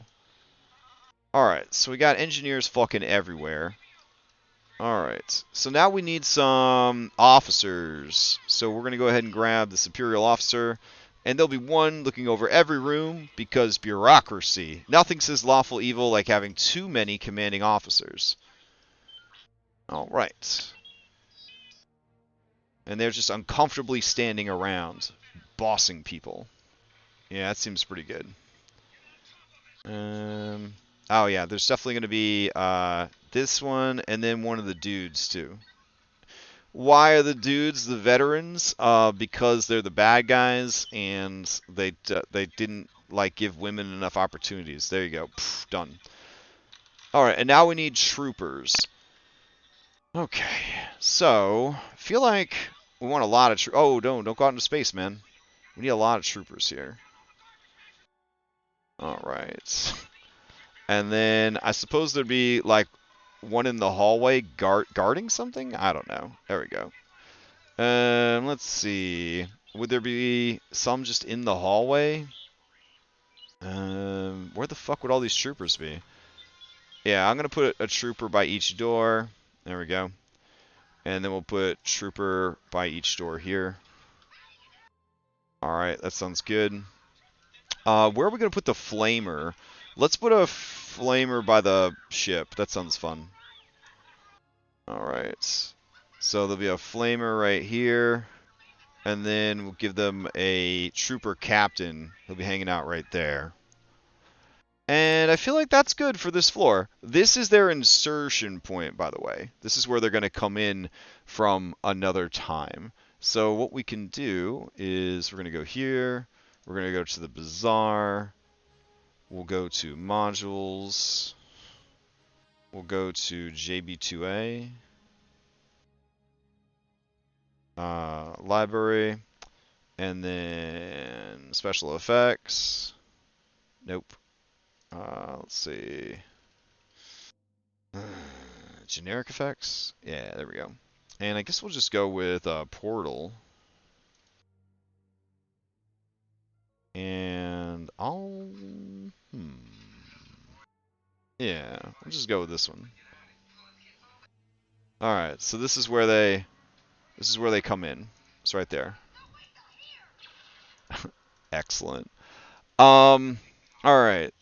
Alright, so we got engineers fucking everywhere. Alright, so now we need some officers. So we're going to go ahead and grab this Imperial officer. And there'll be one looking over every room, because bureaucracy. Nothing says lawful evil like having too many commanding officers. Alright. And they're just uncomfortably standing around, bossing people. Yeah, that seems pretty good. Oh yeah, there's definitely going to be this one, and then one of the dudes too. Why are the dudes the veterans? Because they're the bad guys, and they didn't like give women enough opportunities. There you go. Pff, done. All right, and now we need troopers. Okay, so I feel like we want a lot of oh, don't go out into space, man. We need a lot of troopers here. All right, and then I suppose there'd be like one in the hallway guarding something. I don't know. There we go. Let's see. Would there be some just in the hallway? Where the fuck would all these troopers be? Yeah, I'm gonna put a trooper by each door. There we go. And then we'll put trooper by each door here. Alright, that sounds good. Where are we gonna put the flamer? Let's put a flamer by the ship. That sounds fun. Alright. So there'll be a flamer right here. And then we'll give them a trooper captain. He'll be hanging out right there. And I feel like that's good for this floor. This is their insertion point, by the way. This is where they're going to come in from another time. So what we can do is we're going to go here. We're going to go to the bazaar. We'll go to modules. We'll go to JB2A. Library. And then special effects. Nope. Let's see. Generic effects? Yeah, there we go. And I guess we'll just go with Portal. And I'll... Yeah, we'll just go with this one. Alright, so this is where they come in. It's right there. Excellent. Alright.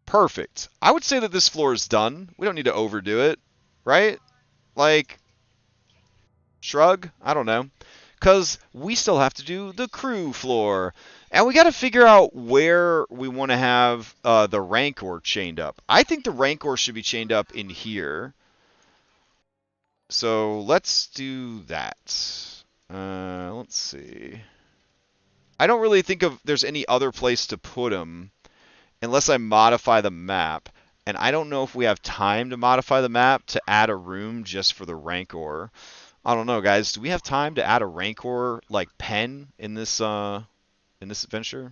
Perfect. I would say that this floor is done. We don't need to overdo it, right? Like, shrug? I don't know. Because we still have to do the crew floor. And we got to figure out where we want to have the Rancor chained up. I think the Rancor should be chained up in here. So let's do that. Let's see. I don't really think there's any other place to put them unless I modify the map. And I don't know if we have time to modify the map to add a room just for the Rancor. I don't know, guys. Do we have time to add a Rancor like pen in this adventure?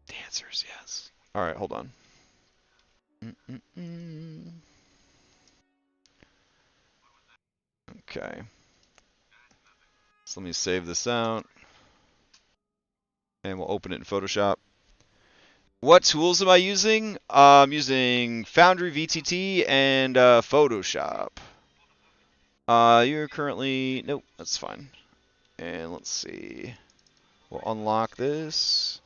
The answer is yes. All right, hold on. Okay. So let me save this out. And we'll open it in Photoshop. What tools am I using? I'm using Foundry, VTT, and Photoshop. You're currently... Nope, that's fine. And let's see. We'll unlock this.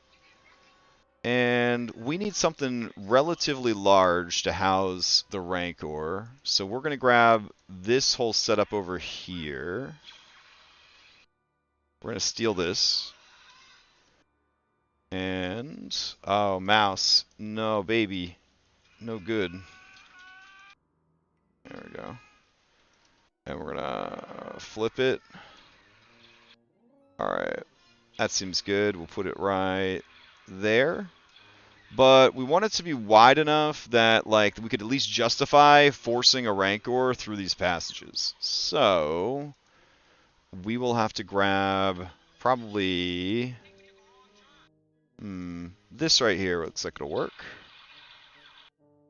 And we need something relatively large to house the Rancor. So we're going to grab this whole setup over here. We're going to steal this. And, oh, mouse. No, baby. No good. There we go. And we're gonna flip it. Alright. That seems good. We'll put it right there. But we want it to be wide enough that, like, we could at least justify forcing a Rancor through these passages. So, we will have to grab probably... this right here looks like it'll work.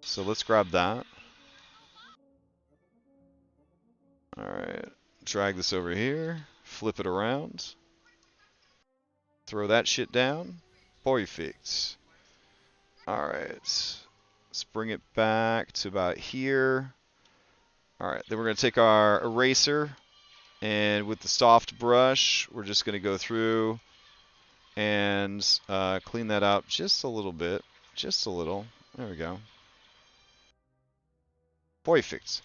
So let's grab that. Alright. Drag this over here. Flip it around. Throw that shit down. Perfect. Alright. Let's bring it back to about here. Alright, then we're going to take our eraser. And with the soft brush, we're just going to go through and clean that up just a little bit. Just a little. There we go. Perfect.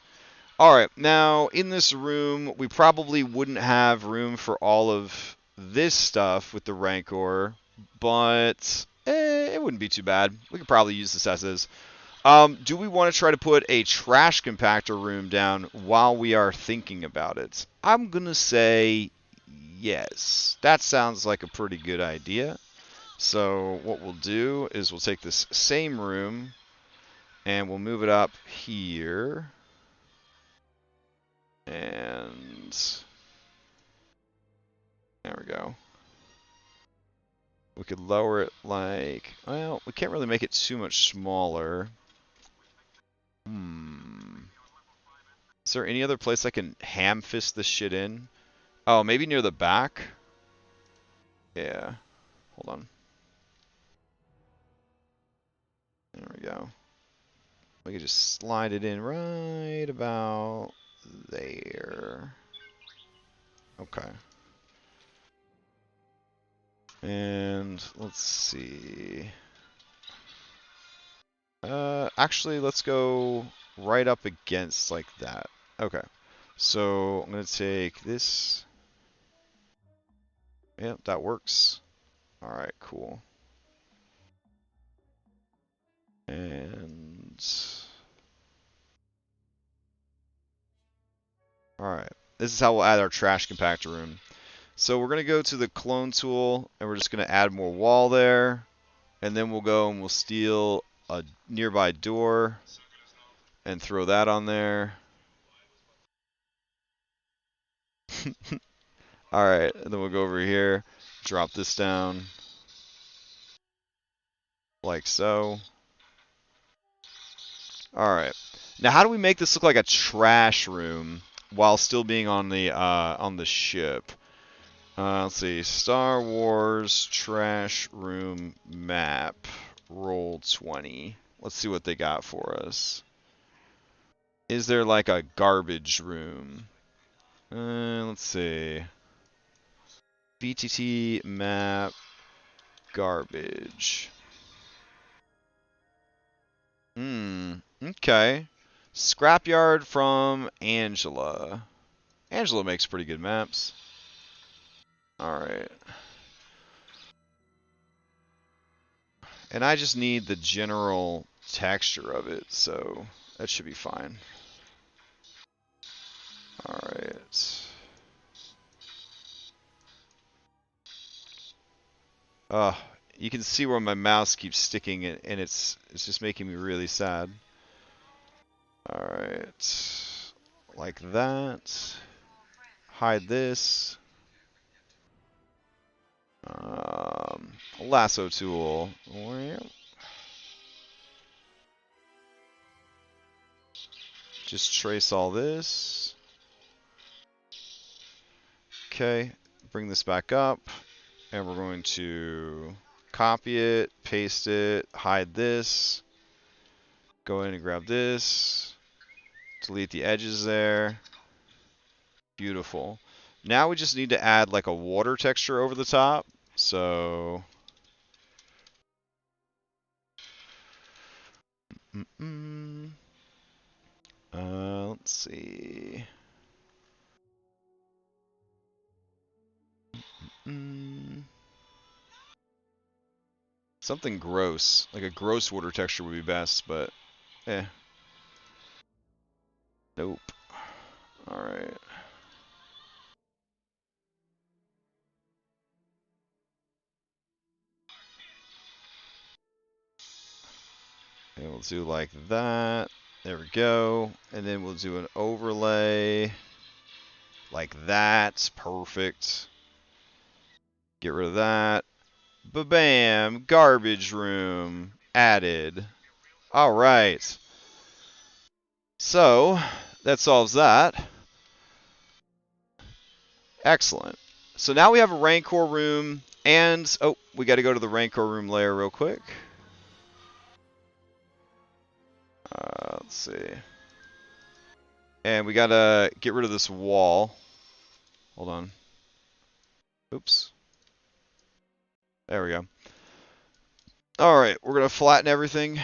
Alright, now in this room, we probably wouldn't have room for all of this stuff with the Rancor, but it wouldn't be too bad. We could probably use this as is. Do we want to try to put a trash compactor room down while we are thinking about it? I'm going to say yes. That sounds like a pretty good idea. So what we'll do is we'll take this same room and we'll move it up here. And there we go. We could lower it like, well, we can't really make it too much smaller. Is there any other place I can ham fist this shit in? Oh, maybe near the back? Yeah. Hold on. There we go. We could just slide it in right about there. Okay. And let's see. Actually, let's go right up against like that. Okay. So I'm going to take this. Yep, that works. All right, cool. And all right. This is how we'll add our trash compactor room. So we're going to go to the clone tool and we're just going to add more wall there. And then we'll go and we'll steal a nearby door and throw that on there. All right, and then we'll go over here, drop this down like so. All right. Now, how do we make this look like a trash room while still being on the ship? Let's see. Star Wars trash room map. Roll 20. Let's see what they got for us. Is there like a garbage room? Let's see. VTT map garbage. Okay. Scrapyard from Angela. Angela makes pretty good maps. Alright. And I just need the general texture of it, so that should be fine. Alright. You can see where my mouse keeps sticking it, and it's just making me really sad. Alright. Like that. Hide this. Lasso tool. Just trace all this. Okay, bring this back up, and we're going to copy it, paste it, hide this, go in and grab this, delete the edges there. Beautiful. Now we just need to add like a water texture over the top. So, let's see. Something gross, like a gross water texture would be best, but nope. All right. And we'll do like that. There we go. And then we'll do an overlay like that. Perfect. Get rid of that. Ba-bam. Garbage room added. All right. So that solves that. Excellent. So now we have a Rancor room and, oh, we got to go to the Rancor room layer real quick. Let's see. And we got to get rid of this wall. Hold on. Oops. There we go. All right, we're going to flatten everything.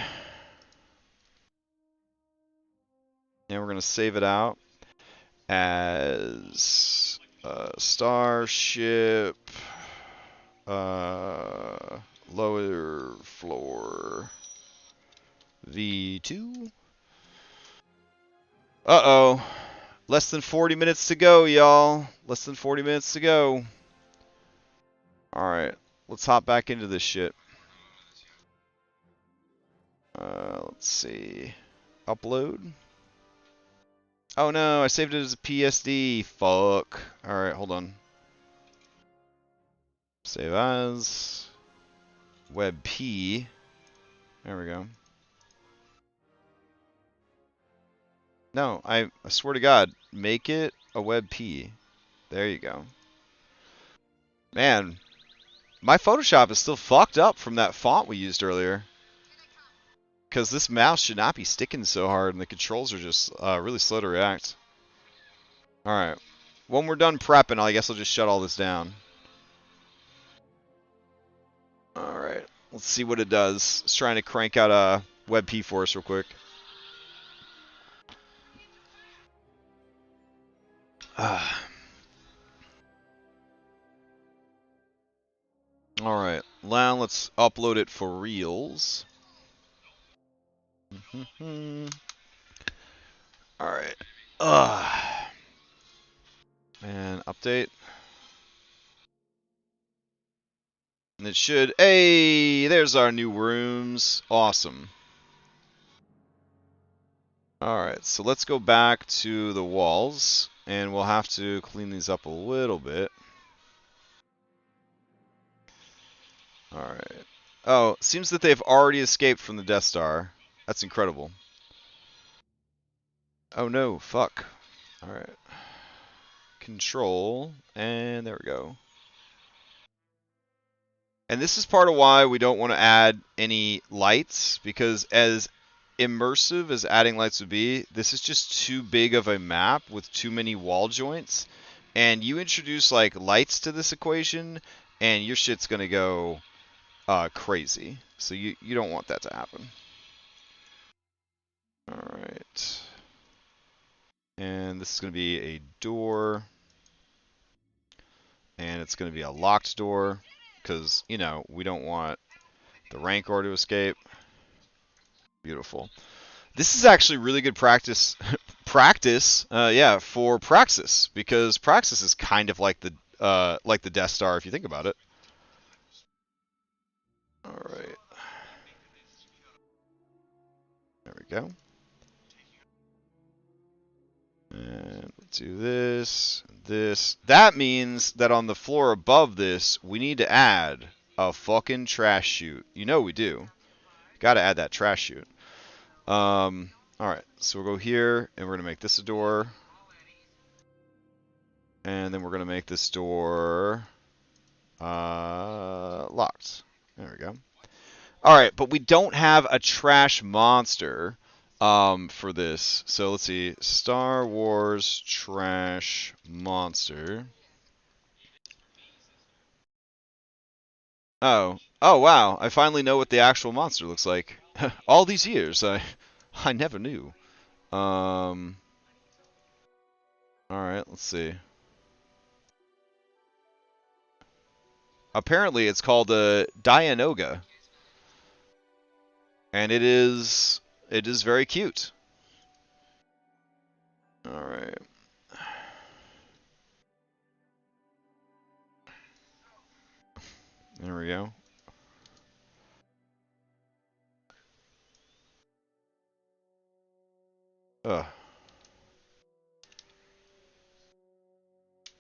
And we're going to save it out as Starship lower floor V2. Uh-oh. Less than 40 minutes to go, y'all. Less than 40 minutes to go. Alright, let's hop back into this shit. Let's see. Upload. Oh no, I saved it as a PSD. Fuck. Alright, hold on. Save as. WebP. There we go. No, I swear to God, make it a WebP. There you go. Man, my Photoshop is still fucked up from that font we used earlier. Because this mouse should not be sticking so hard, and the controls are just really slow to react. Alright. When we're done prepping, I guess I'll just shut all this down. Alright. Let's see what it does. It's trying to crank out a WebP for us real quick. Alright. Now let's upload it for reals. Alright. And update. And it should... Hey! There's our new rooms. Awesome. Alright, so let's go back to the walls. And we'll have to clean these up a little bit. Alright. Oh, seems that they've already escaped from the Death Star. That's incredible. Oh no, fuck. Alright. Control, and there we go. And this is part of why we don't want to add any lights, because as immersive as adding lights would be, this is just too big of a map with too many wall joints. And you introduce like lights to this equation, and your shit's gonna go crazy. So you don't want that to happen. Alright. And this is gonna be a door. And it's gonna be a locked door. Because, you know, we don't want the Rancor to escape. Beautiful. This is actually really good practice, yeah, for Praxis, because Praxis is kind of like the Death Star if you think about it. All right. There we go. And let's do this, this. That means that on the floor above this, we need to add a fucking trash chute. You know we do. Got to add that trash chute. All right, so we'll go here, and we're gonna make this a door. And then we're going to make this door locked. There we go. All right, but we don't have a trash monster for this. So let's see. Star Wars trash monster. Oh. Oh, wow. I finally know what the actual monster looks like. All these years, I never knew. All right, let's see. Apparently, it's called a Dianoga. And it is very cute. All right. There we go. Ugh.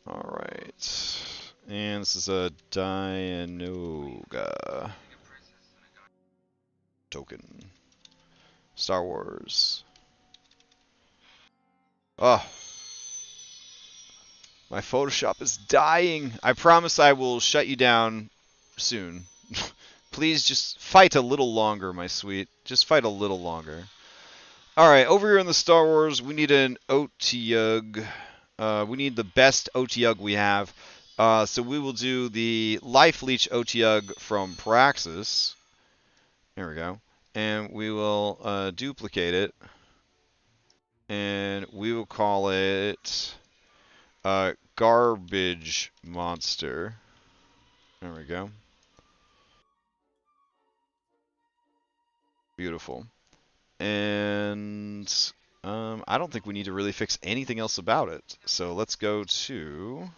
All right. And this is a Dianoga token. Star Wars. Oh. My Photoshop is dying. I promise I will shut you down soon. Please just fight a little longer, my sweet. Just fight a little longer. Alright, over here in the Star Wars, we need an OTUG. We need the best OTUG we have. So we will do the Life Leech OTUG from Praxis. There we go. And we will duplicate it. And we will call it Garbage Monster. There we go. Beautiful. And I don't think we need to really fix anything else about it. So let's go to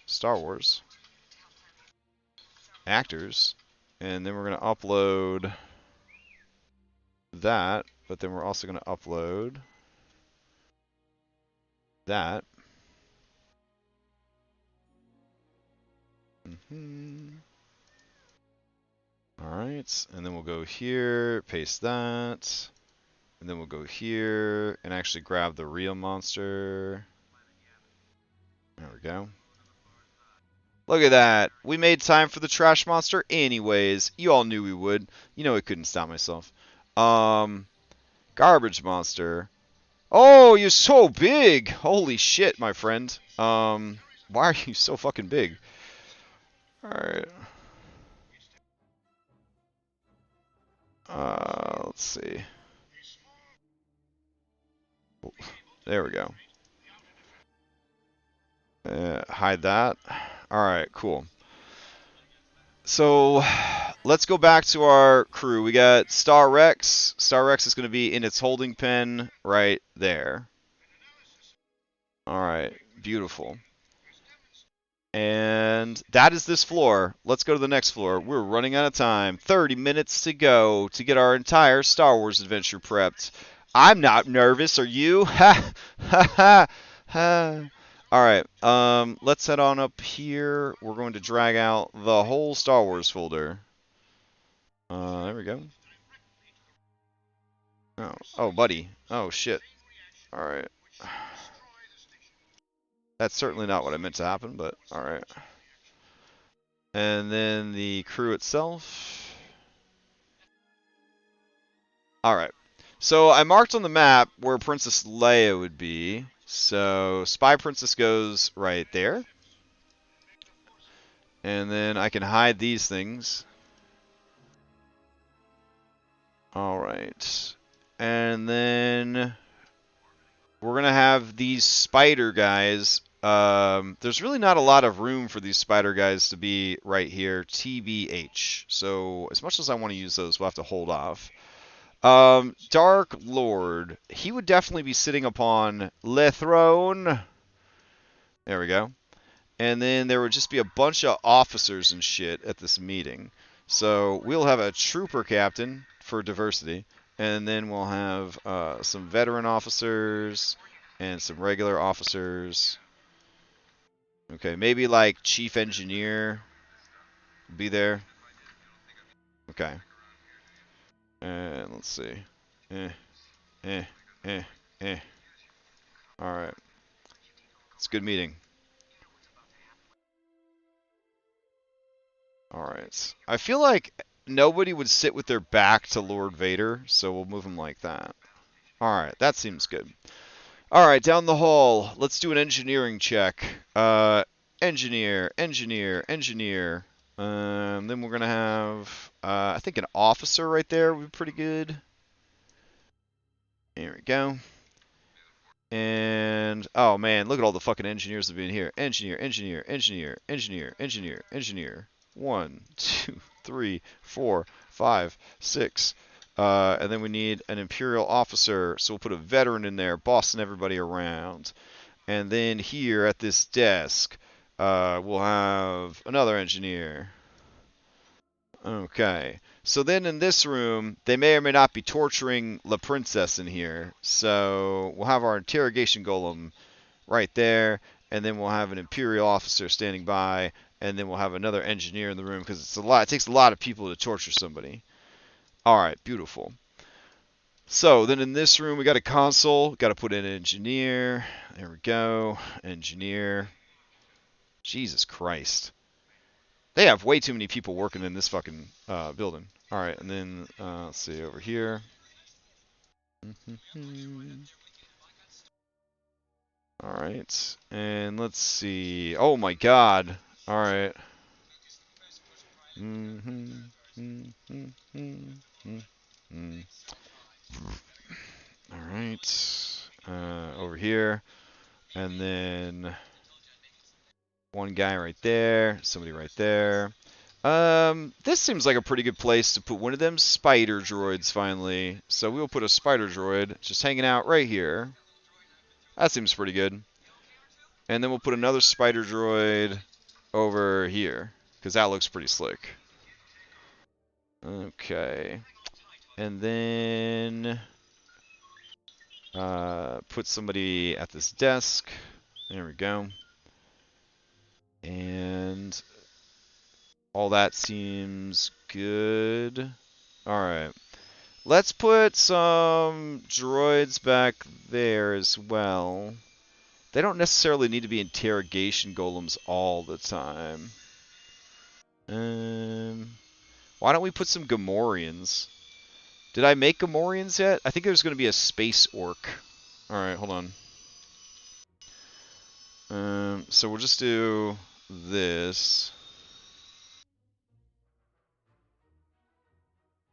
Star Wars, actors, and then we're going to upload that, but then we're also going to upload that. All right, and then we'll go here, paste that, and then we'll go here and actually grab the real monster. There we go. Look at that. We made time for the trash monster anyways. You all knew we would. You know I couldn't stop myself. Garbage monster. Oh, you're so big. Holy shit, my friend. Why are you so fucking big? Alright. Let's see. There we go. Hide that. Alright, cool. So, let's go back to our crew. We got Star Rex. Star Rex is going to be in its holding pen right there. Alright, beautiful. And that is this floor. Let's go to the next floor. We're running out of time. 30 minutes to go to get our entire Star Wars adventure prepped. I'm not nervous, are you? Ha ha ha ha. Alright, let's head on up here. We're going to drag out the whole Star Wars folder. There we go. Oh, buddy. Oh, shit. Alright. That's certainly not what I meant to happen, but alright. And then the crew itself. Alright. So I marked on the map where Princess Leia would be. So Spy Princess goes right there. And then I can hide these things. Alright. And then we're going to have these spider guys. There's really not a lot of room for these spider guys to be right here. TBH. So as much as I want to use those, we'll have to hold off. Dark Lord. He would definitely be sitting upon Le Throne. There we go. And then there would just be a bunch of officers and shit at this meeting. So we'll have a trooper captain for diversity. And then we'll have some veteran officers and some regular officers. Okay, maybe like chief engineer will be there. Okay. And let's see. Eh. Alright. It's a good meeting. Alright. I feel like nobody would sit with their back to Lord Vader, so we'll move him like that. Alright, that seems good. Alright, down the hall. Let's do an engineering check. Engineer. Then we're going to have, I think an officer right there would be pretty good. There we go. And, oh man, look at all the fucking engineers that have been here. Engineer. 1, 2, 3, 4, 5, 6. And then we need an Imperial officer, so we'll put a veteran in there, bossing everybody around. And then here at this desk, we'll have another engineer. Okay. So then in this room, they may or may not be torturing La Princess in here. So we'll have our interrogation golem right there, and then we'll have an Imperial officer standing by, and then we'll have another engineer in the room because it's a lot. It takes a lot of people to torture somebody. All right, beautiful. So then in this room, we got a console. Got to put in an engineer. There we go. Engineer. Jesus Christ. They have way too many people working in this fucking building. All right, and then let's see over here. All right, and let's see. Oh my God. All right. All right. Over here, and then one guy right there, somebody right there. This seems like a pretty good place to put one of them spider droids finally. So we'll put a spider droid just hanging out right here. That seems pretty good. And then we'll put another spider droid over here, because that looks pretty slick. Okay. And then put somebody at this desk. There we go. And all that seems good. Alright. Let's put some droids back there as well. They don't necessarily need to be interrogation golems all the time. Why don't we put some Gamorreans? Did I make Gamorreans yet? I think there's going to be a space orc. Alright, hold on. So we'll just do this.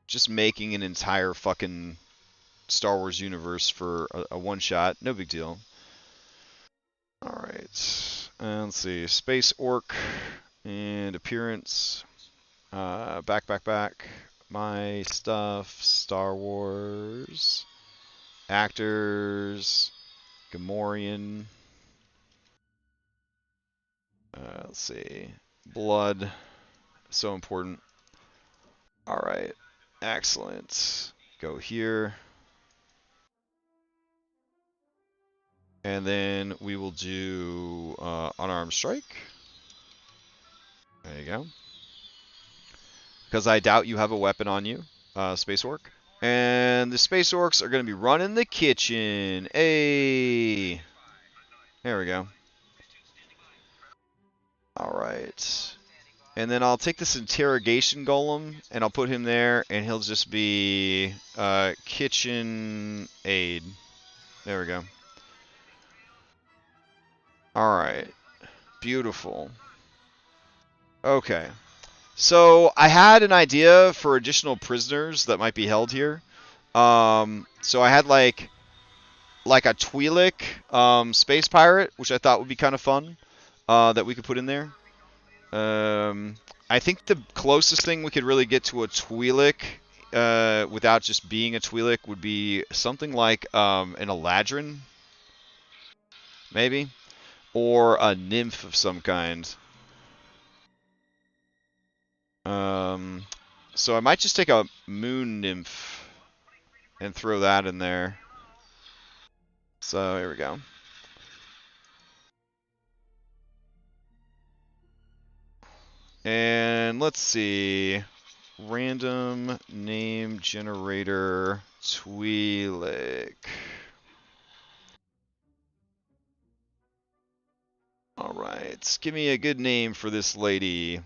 Just making an entire fucking Star Wars universe for a one-shot. No big deal. Alright. Let's see. Space orc and appearance. Back. My stuff. Star Wars. Actors. Gamorrean. Let's see. Blood. So important. Alright. Excellent. Go here. And then we will do unarmed strike. There you go. Because I doubt you have a weapon on you, Space Orc. And the Space Orcs are going to be running the kitchen. Hey! There we go. Alright. And then I'll take this interrogation golem, and I'll put him there, and he'll just be kitchen aid. There we go. Alright. Beautiful. Okay. So I had an idea for additional prisoners that might be held here. So I had like a Twi'lek space pirate, which I thought would be kind of fun, that we could put in there. I think the closest thing we could really get to a Twi'lek without just being a Twi'lek would be something like an Eladrin, maybe, or a nymph of some kind. So I might just take a moon nymph and throw that in there. So here we go. And let's see. Random name generator Twi'lek. Alright, give me a good name for this lady.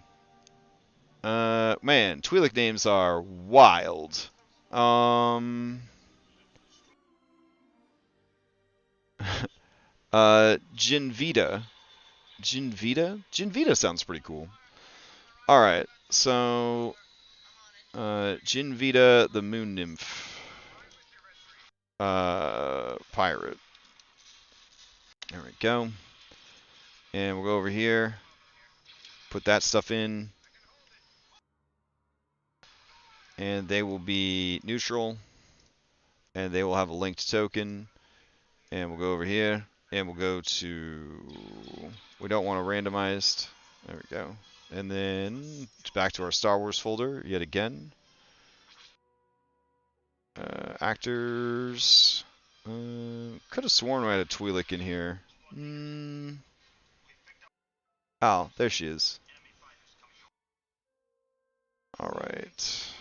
Man, Twi'lek names are wild. Jinvita. Jinvita sounds pretty cool. Alright, so Jinvita the Moon Nymph. Pirate. There we go. And we'll go over here. Put that stuff in. And they will be neutral. And they will have a linked token. And we'll go over here. And we'll go to... We don't want a randomized. There we go. And then back to our Star Wars folder yet again. Actors. Could have sworn I had a Twi'lek in here. Oh, there she is. Alright.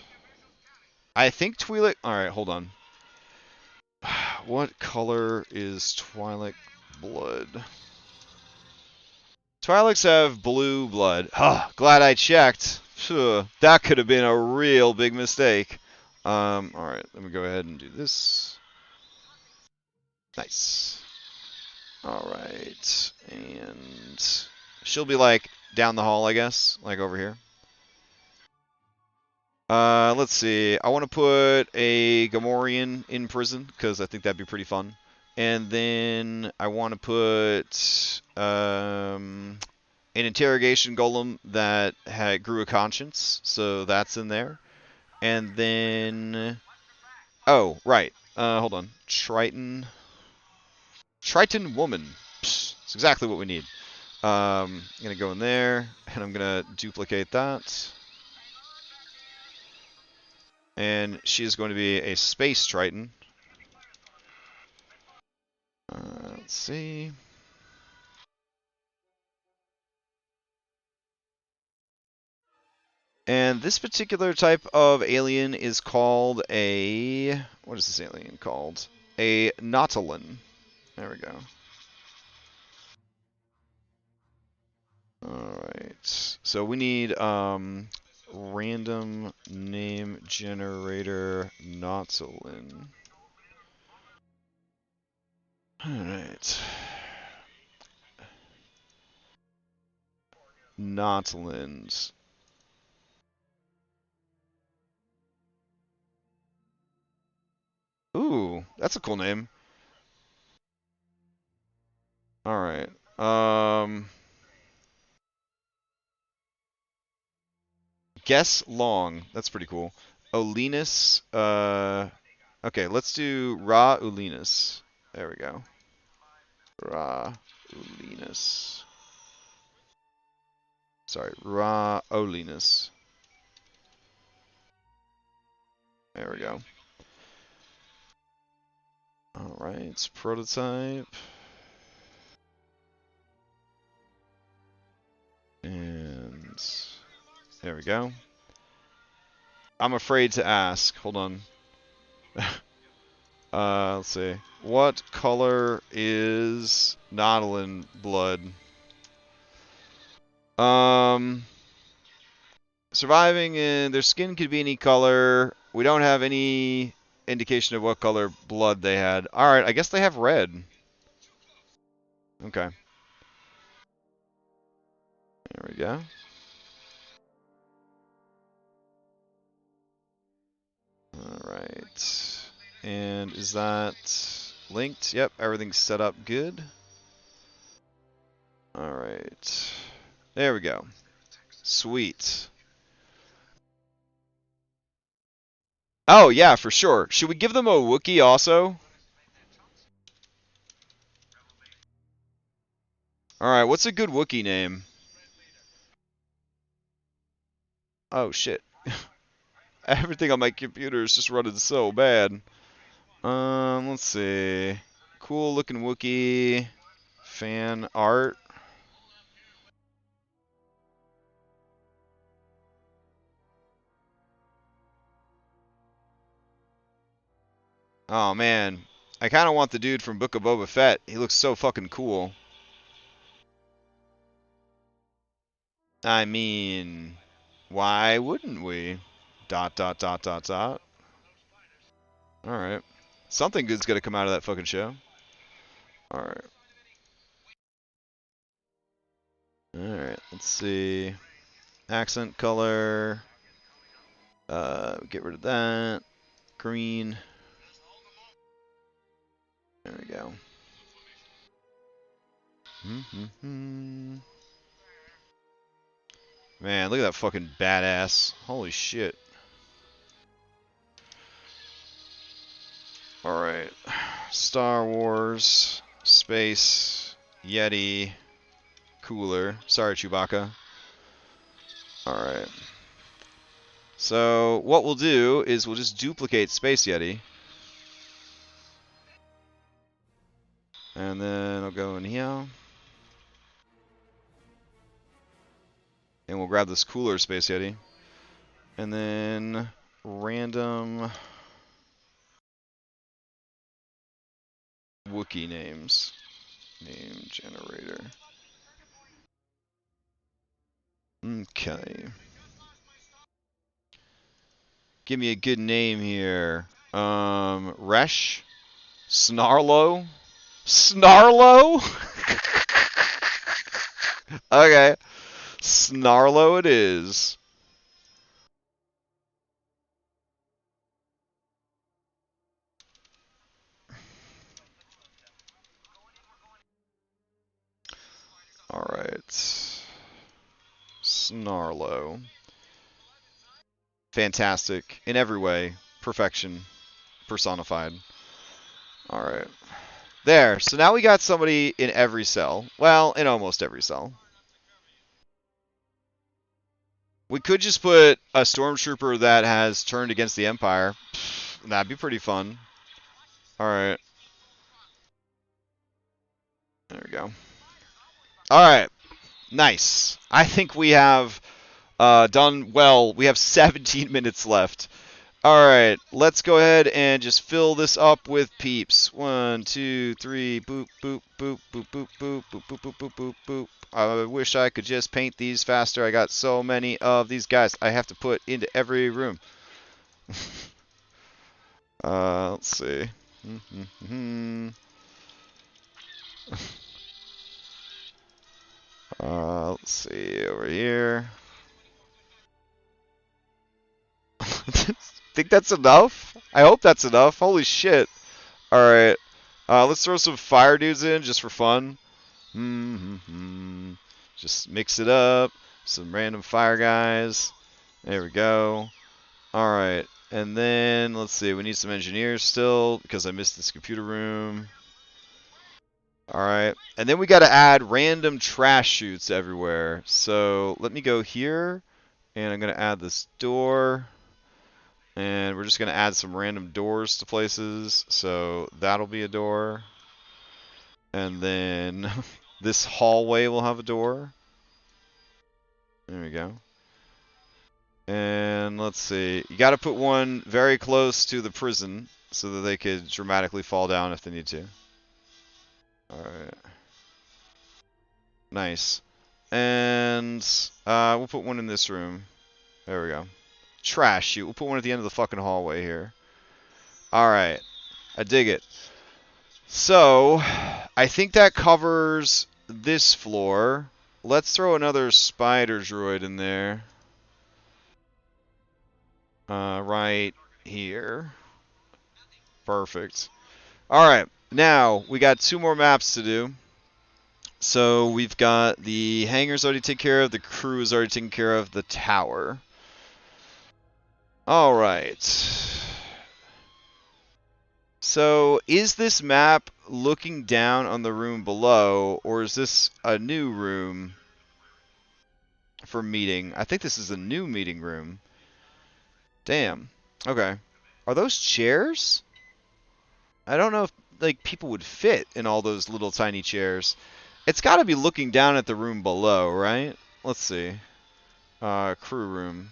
I think Twi'lek... Alright, hold on. What color is Twi'lek blood? Twi'leks have blue blood. Huh, glad I checked. Phew, that could have been a real big mistake. Alright, let me go ahead and do this. Nice. Alright, and she'll be like down the hall, I guess, like over here. Let's see. I want to put a Gamorrean in prison because I think that'd be pretty fun. And then I want to put an interrogation golem that grew a conscience, so that's in there. And then, oh right, hold on, Triton woman. Psst, it's exactly what we need. I'm gonna go in there, and I'm gonna duplicate that. And she is going to be a space Triton. Let's see. And this particular type of alien is called a... What is this alien called? A Nautilin. There we go. Alright. So we need random name generator Nautilin. Alright. Nautilins. Ooh, that's a cool name. Alright. Guess long. That's pretty cool. Olinus. Okay, let's do Ra Ulinus. There we go. Ra Ulinus. Sorry, Ra Olinus. There we go. Alright, prototype. And there we go. I'm afraid to ask. Hold on. Let's see. What color is Nautilin blood? Surviving in their skin could be any color. We don't have any indication of what color blood they had. Alright, I guess they have red. Okay. There we go. Alright. And is that linked? Yep, everything's set up good. Alright. There we go. Sweet. Oh, yeah, for sure. Should we give them a Wookiee also? Alright, what's a good Wookiee name? Oh, shit. Everything on my computer is just running so bad. Let's see. Cool looking Wookiee. Fan art. Oh, man. I kind of want the dude from Book of Boba Fett. He looks so fucking cool. I mean, why wouldn't we? Dot, dot, dot, dot, dot. Alright. Something good's gonna come out of that fucking show. Alright. Alright, let's see. Accent color. Get rid of that. Green. There we go. Man, look at that fucking badass. Holy shit. Alright. Star Wars. Space. Yeti. Cooler. Sorry, Chewbacca. Alright. So, what we'll do is we'll just duplicate Space Yeti. And then I'll go in here. And we'll grab this cooler Space Yeti. And then random Wookiee names. Name generator. Okay. Give me a good name here. Resh? Snarlo? Snarlo? Okay. Snarlo it is. Alright. Snarlo. Fantastic in every way. Perfection personified. Alright. There. So now we got somebody in every cell. Well, in almost every cell. We could just put a stormtrooper that has turned against the Empire. That'd be pretty fun. Alright. There we go. Alright. Nice. I think we have done well. We have 17 minutes left. Alright, let's go ahead and just fill this up with peeps. 1, 2, 3, boop, boop, boop, boop, boop, boop, boop, boop, boop, boop, boop, boop. I wish I could just paint these faster. I got so many of these guys I have to put into every room. Let's see. Let's see over here. Think that's enough? I hope that's enough. Holy shit. Alright. Let's throw some fire dudes in just for fun. Just mix it up. Some random fire guys. There we go. Alright. And then, let's see. We need some engineers still because I missed this computer room. Alright. And then we got to add random trash chutes everywhere. So let me go here. And I'm going to add this door. And we're just going to add some random doors to places. So that'll be a door. And then this hallway will have a door. There we go. And let's see. You got to put one very close to the prison so that they could dramatically fall down if they need to. Alright. Nice. And we'll put one in this room. There we go. Trash chute. We'll put one at the end of the fucking hallway here. Alright. I dig it. So, I think that covers this floor. Let's throw another spider droid in there. Right here. Perfect. Alright. Now, we got 2 more maps to do. So, we've got the hangars already taken care of. The crew is already taken care of. The tower. Alright. So, is this map looking down on the room below, or is this a new room for meeting? I think this is a new meeting room. Damn. Okay. Are those chairs? I don't know if like people would fit in all those little tiny chairs. It's got to be looking down at the room below, right? Let's see. Crew room.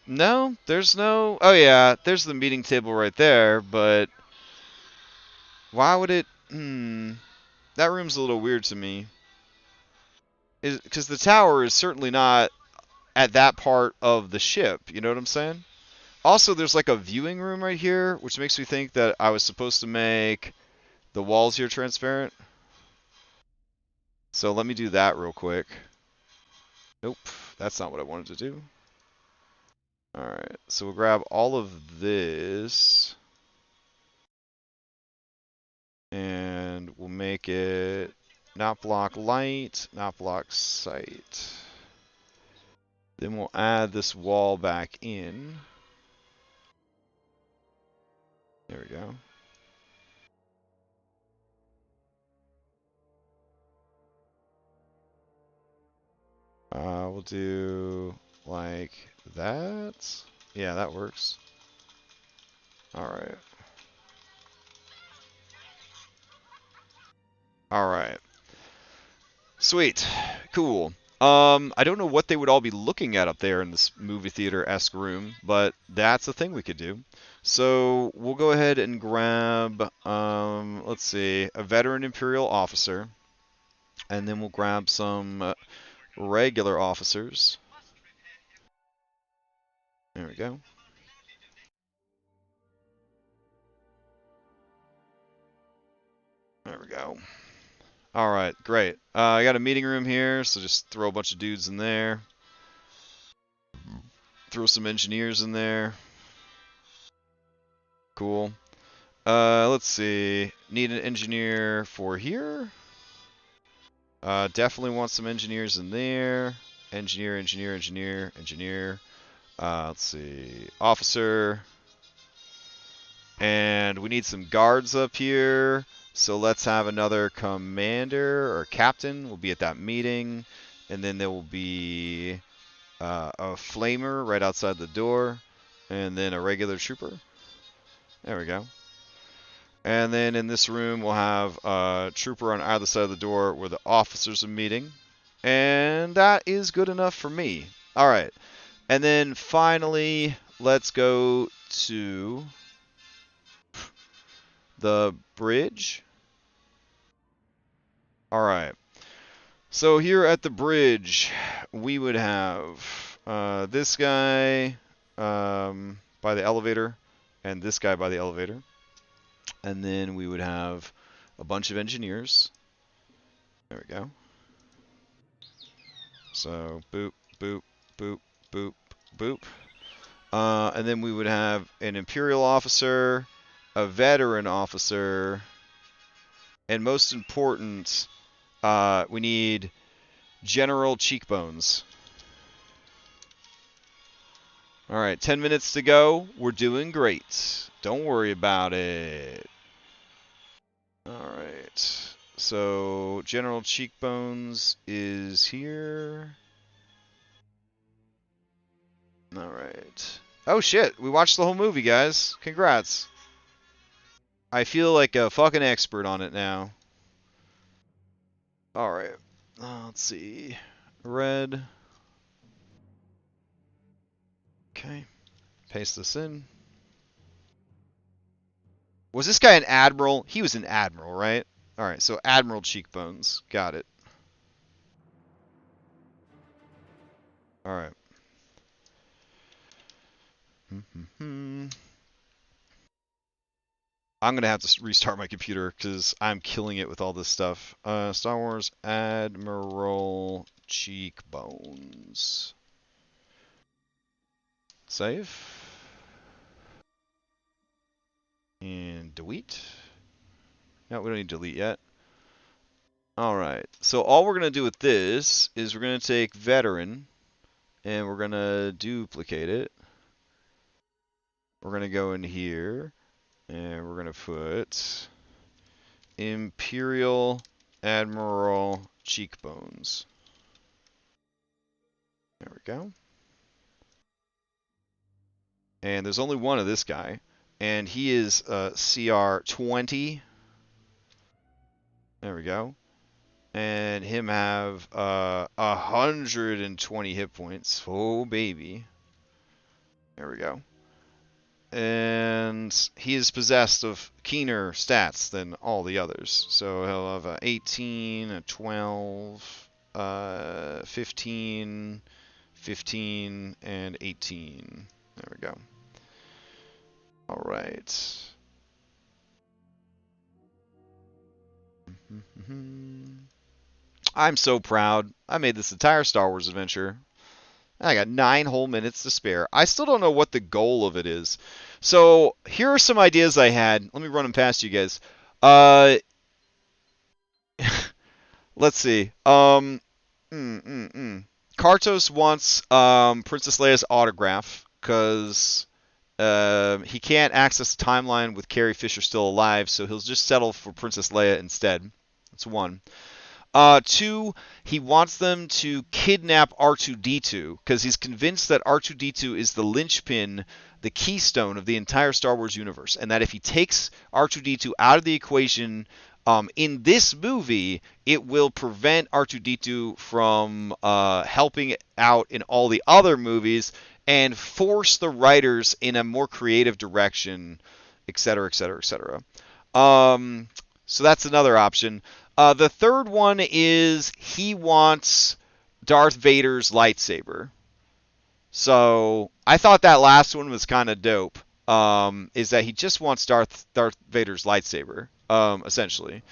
No, there's no... Oh yeah, there's the meeting table right there, but... Why would it... That room's a little weird to me. Because the tower is certainly not at that part of the ship, you know what I'm saying? Also, there's like a viewing room right here, which makes me think that I was supposed to make the walls here transparent. So let me do that real quick. Nope, that's not what I wanted to do. Alright, so we'll grab all of this. And we'll make it not block light, not block sight. Then we'll add this wall back in. There we go. We'll do like that. Yeah, that works. Alright. Alright. Sweet. Cool. I don't know what they would all be looking at up there in this movie theater-esque room, but that's a thing we could do. So we'll go ahead and grab, let's see, a veteran Imperial officer, and then we'll grab some regular officers. There we go. There we go. Alright, great. I got a meeting room here, so just throw a bunch of dudes in there. Throw some engineers in there. Cool. Let's see. Need an engineer for here. Definitely want some engineers in there. Engineer, engineer, engineer, engineer. Let's see. Officer. And we need some guards up here. So let's have another commander or captain. We'll be at that meeting. And then there will be a flamer right outside the door. And then a regular trooper. There we go. And then in this room, we'll have a trooper on either side of the door where the officers are meeting. And that is good enough for me. All right. And then finally, let's go to the bridge. All right. So here at the bridge, we would have this guy by the elevator and this guy by the elevator. And then we would have a bunch of engineers. There we go. So boop, boop, boop, boop, boop. And then we would have an Imperial officer, a veteran officer, and most important, we need general cheekbones. All right, 10 minutes to go. We're doing great. Don't worry about it. All right. So general cheekbones is here. All right. Oh shit, we watched the whole movie, guys. Congrats. I feel like a fucking expert on it now. All right. Let's see. Red. Okay. Paste this in. Was this guy an admiral? He was an admiral, right? All right, so admiral cheekbones. Got it. All right. I'm going to have to restart my computer because I'm killing it with all this stuff. Star Wars Admiral Cheekbones. Save. And delete. No, we don't need to delete yet. All right. So all we're going to do with this is we're going to take veteran and we're going to duplicate it. We're going to go in here and we're going to put Imperial Admiral Cheekbones. There we go. And there's only one of this guy. And he is CR 20. There we go. And him have 120 hit points. Oh, baby. There we go. And he is possessed of keener stats than all the others. So he'll have a 18, a 12, 15, 15, and 18. There we go. All right. I'm so proud. I made this entire Star Wars adventure. I got 9 whole minutes to spare. I still don't know what the goal of it is. So here are some ideas I had. Let me run them past you guys. Let's see. Kartos wants Princess Leia's autograph because he can't access the timeline with Carrie Fisher still alive, so he'll just settle for Princess Leia instead. That's 1. 2, he wants them to kidnap R2-D2 because he's convinced that R2-D2 is the linchpin, the keystone of the entire Star Wars universe, and that if he takes R2-D2 out of the equation in this movie, it will prevent R2-D2 from helping out in all the other movies and force the writers in a more creative direction, etc., etc., etc. So that's another option. The third one is he wants Darth Vader's lightsaber. So I thought that last one was kind of dope. Is that he just wants Darth Vader's lightsaber, essentially.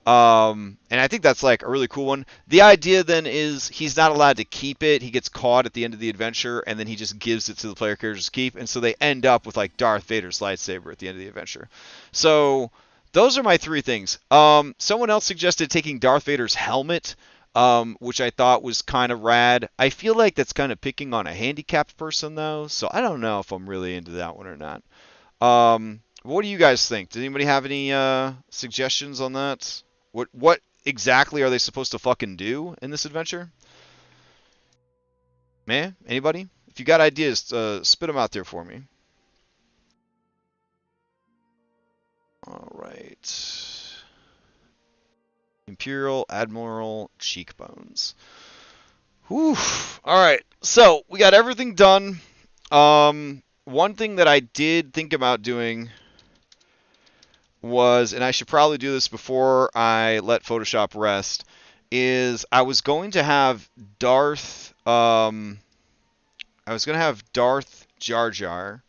And I think that's like a really cool one. The idea then is he's not allowed to keep it. He gets caught at the end of the adventure, and then he just gives it to the player characters to keep. And so they end up with like Darth Vader's lightsaber at the end of the adventure. So those are my three things. Someone else suggested taking Darth Vader's helmet, which I thought was kind of rad. I feel like that's kind of picking on a handicapped person though, so I don't know if I'm really into that one or not. What do you guys think? Does anybody have any suggestions on that? What exactly are they supposed to fucking do in this adventure? Man, anybody? If you got ideas, spit them out there for me. All right. Imperial Admiral Cheekbones. Whew. All right. So we got everything done. One thing that I did think about doing was, and I should probably do this before I let Photoshop rest, is I was going to have Darth. I was going to have Darth Jar Jar.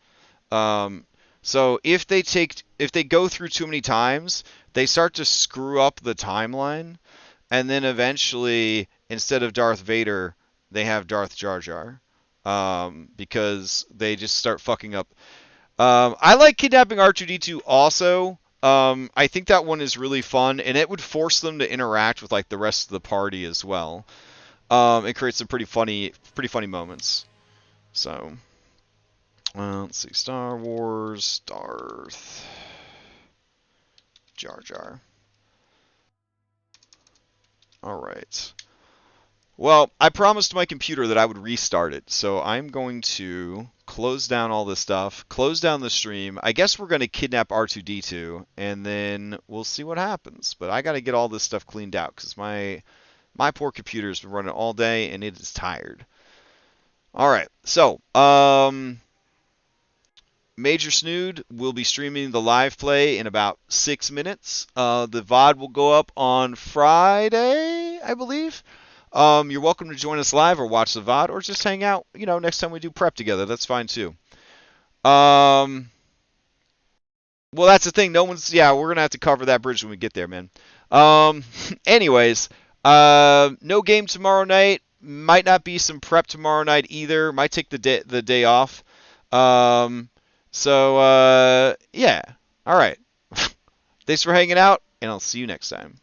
So if they go through too many times, they start to screw up the timeline, and then eventually, instead of Darth Vader, they have Darth Jar Jar, because they just start fucking up. I like kidnapping R2D2 also. I think that one is really fun, and it would force them to interact with like the rest of the party as well. It creates some pretty funny moments. So, let's see, Star Wars, Darth Jar Jar. All right. Well, I promised my computer that I would restart it, so I'm going to close down all this stuff, close down the stream. I guess we're going to kidnap R2D2, and then we'll see what happens. But I got to get all this stuff cleaned out because my poor computer's been running all day and it is tired. All right, so Major Snood will be streaming the live play in about 6 minutes. The VOD will go up on Friday, I believe. You're welcome to join us live or watch the VOD or just hang out, next time we do prep together. That's fine too. Well, that's the thing. We're going to have to cover that bridge when we get there, man. Anyways, no game tomorrow night. Might not be some prep tomorrow night either. Might take the day off. So, yeah. All right. Thanks for hanging out, and I'll see you next time.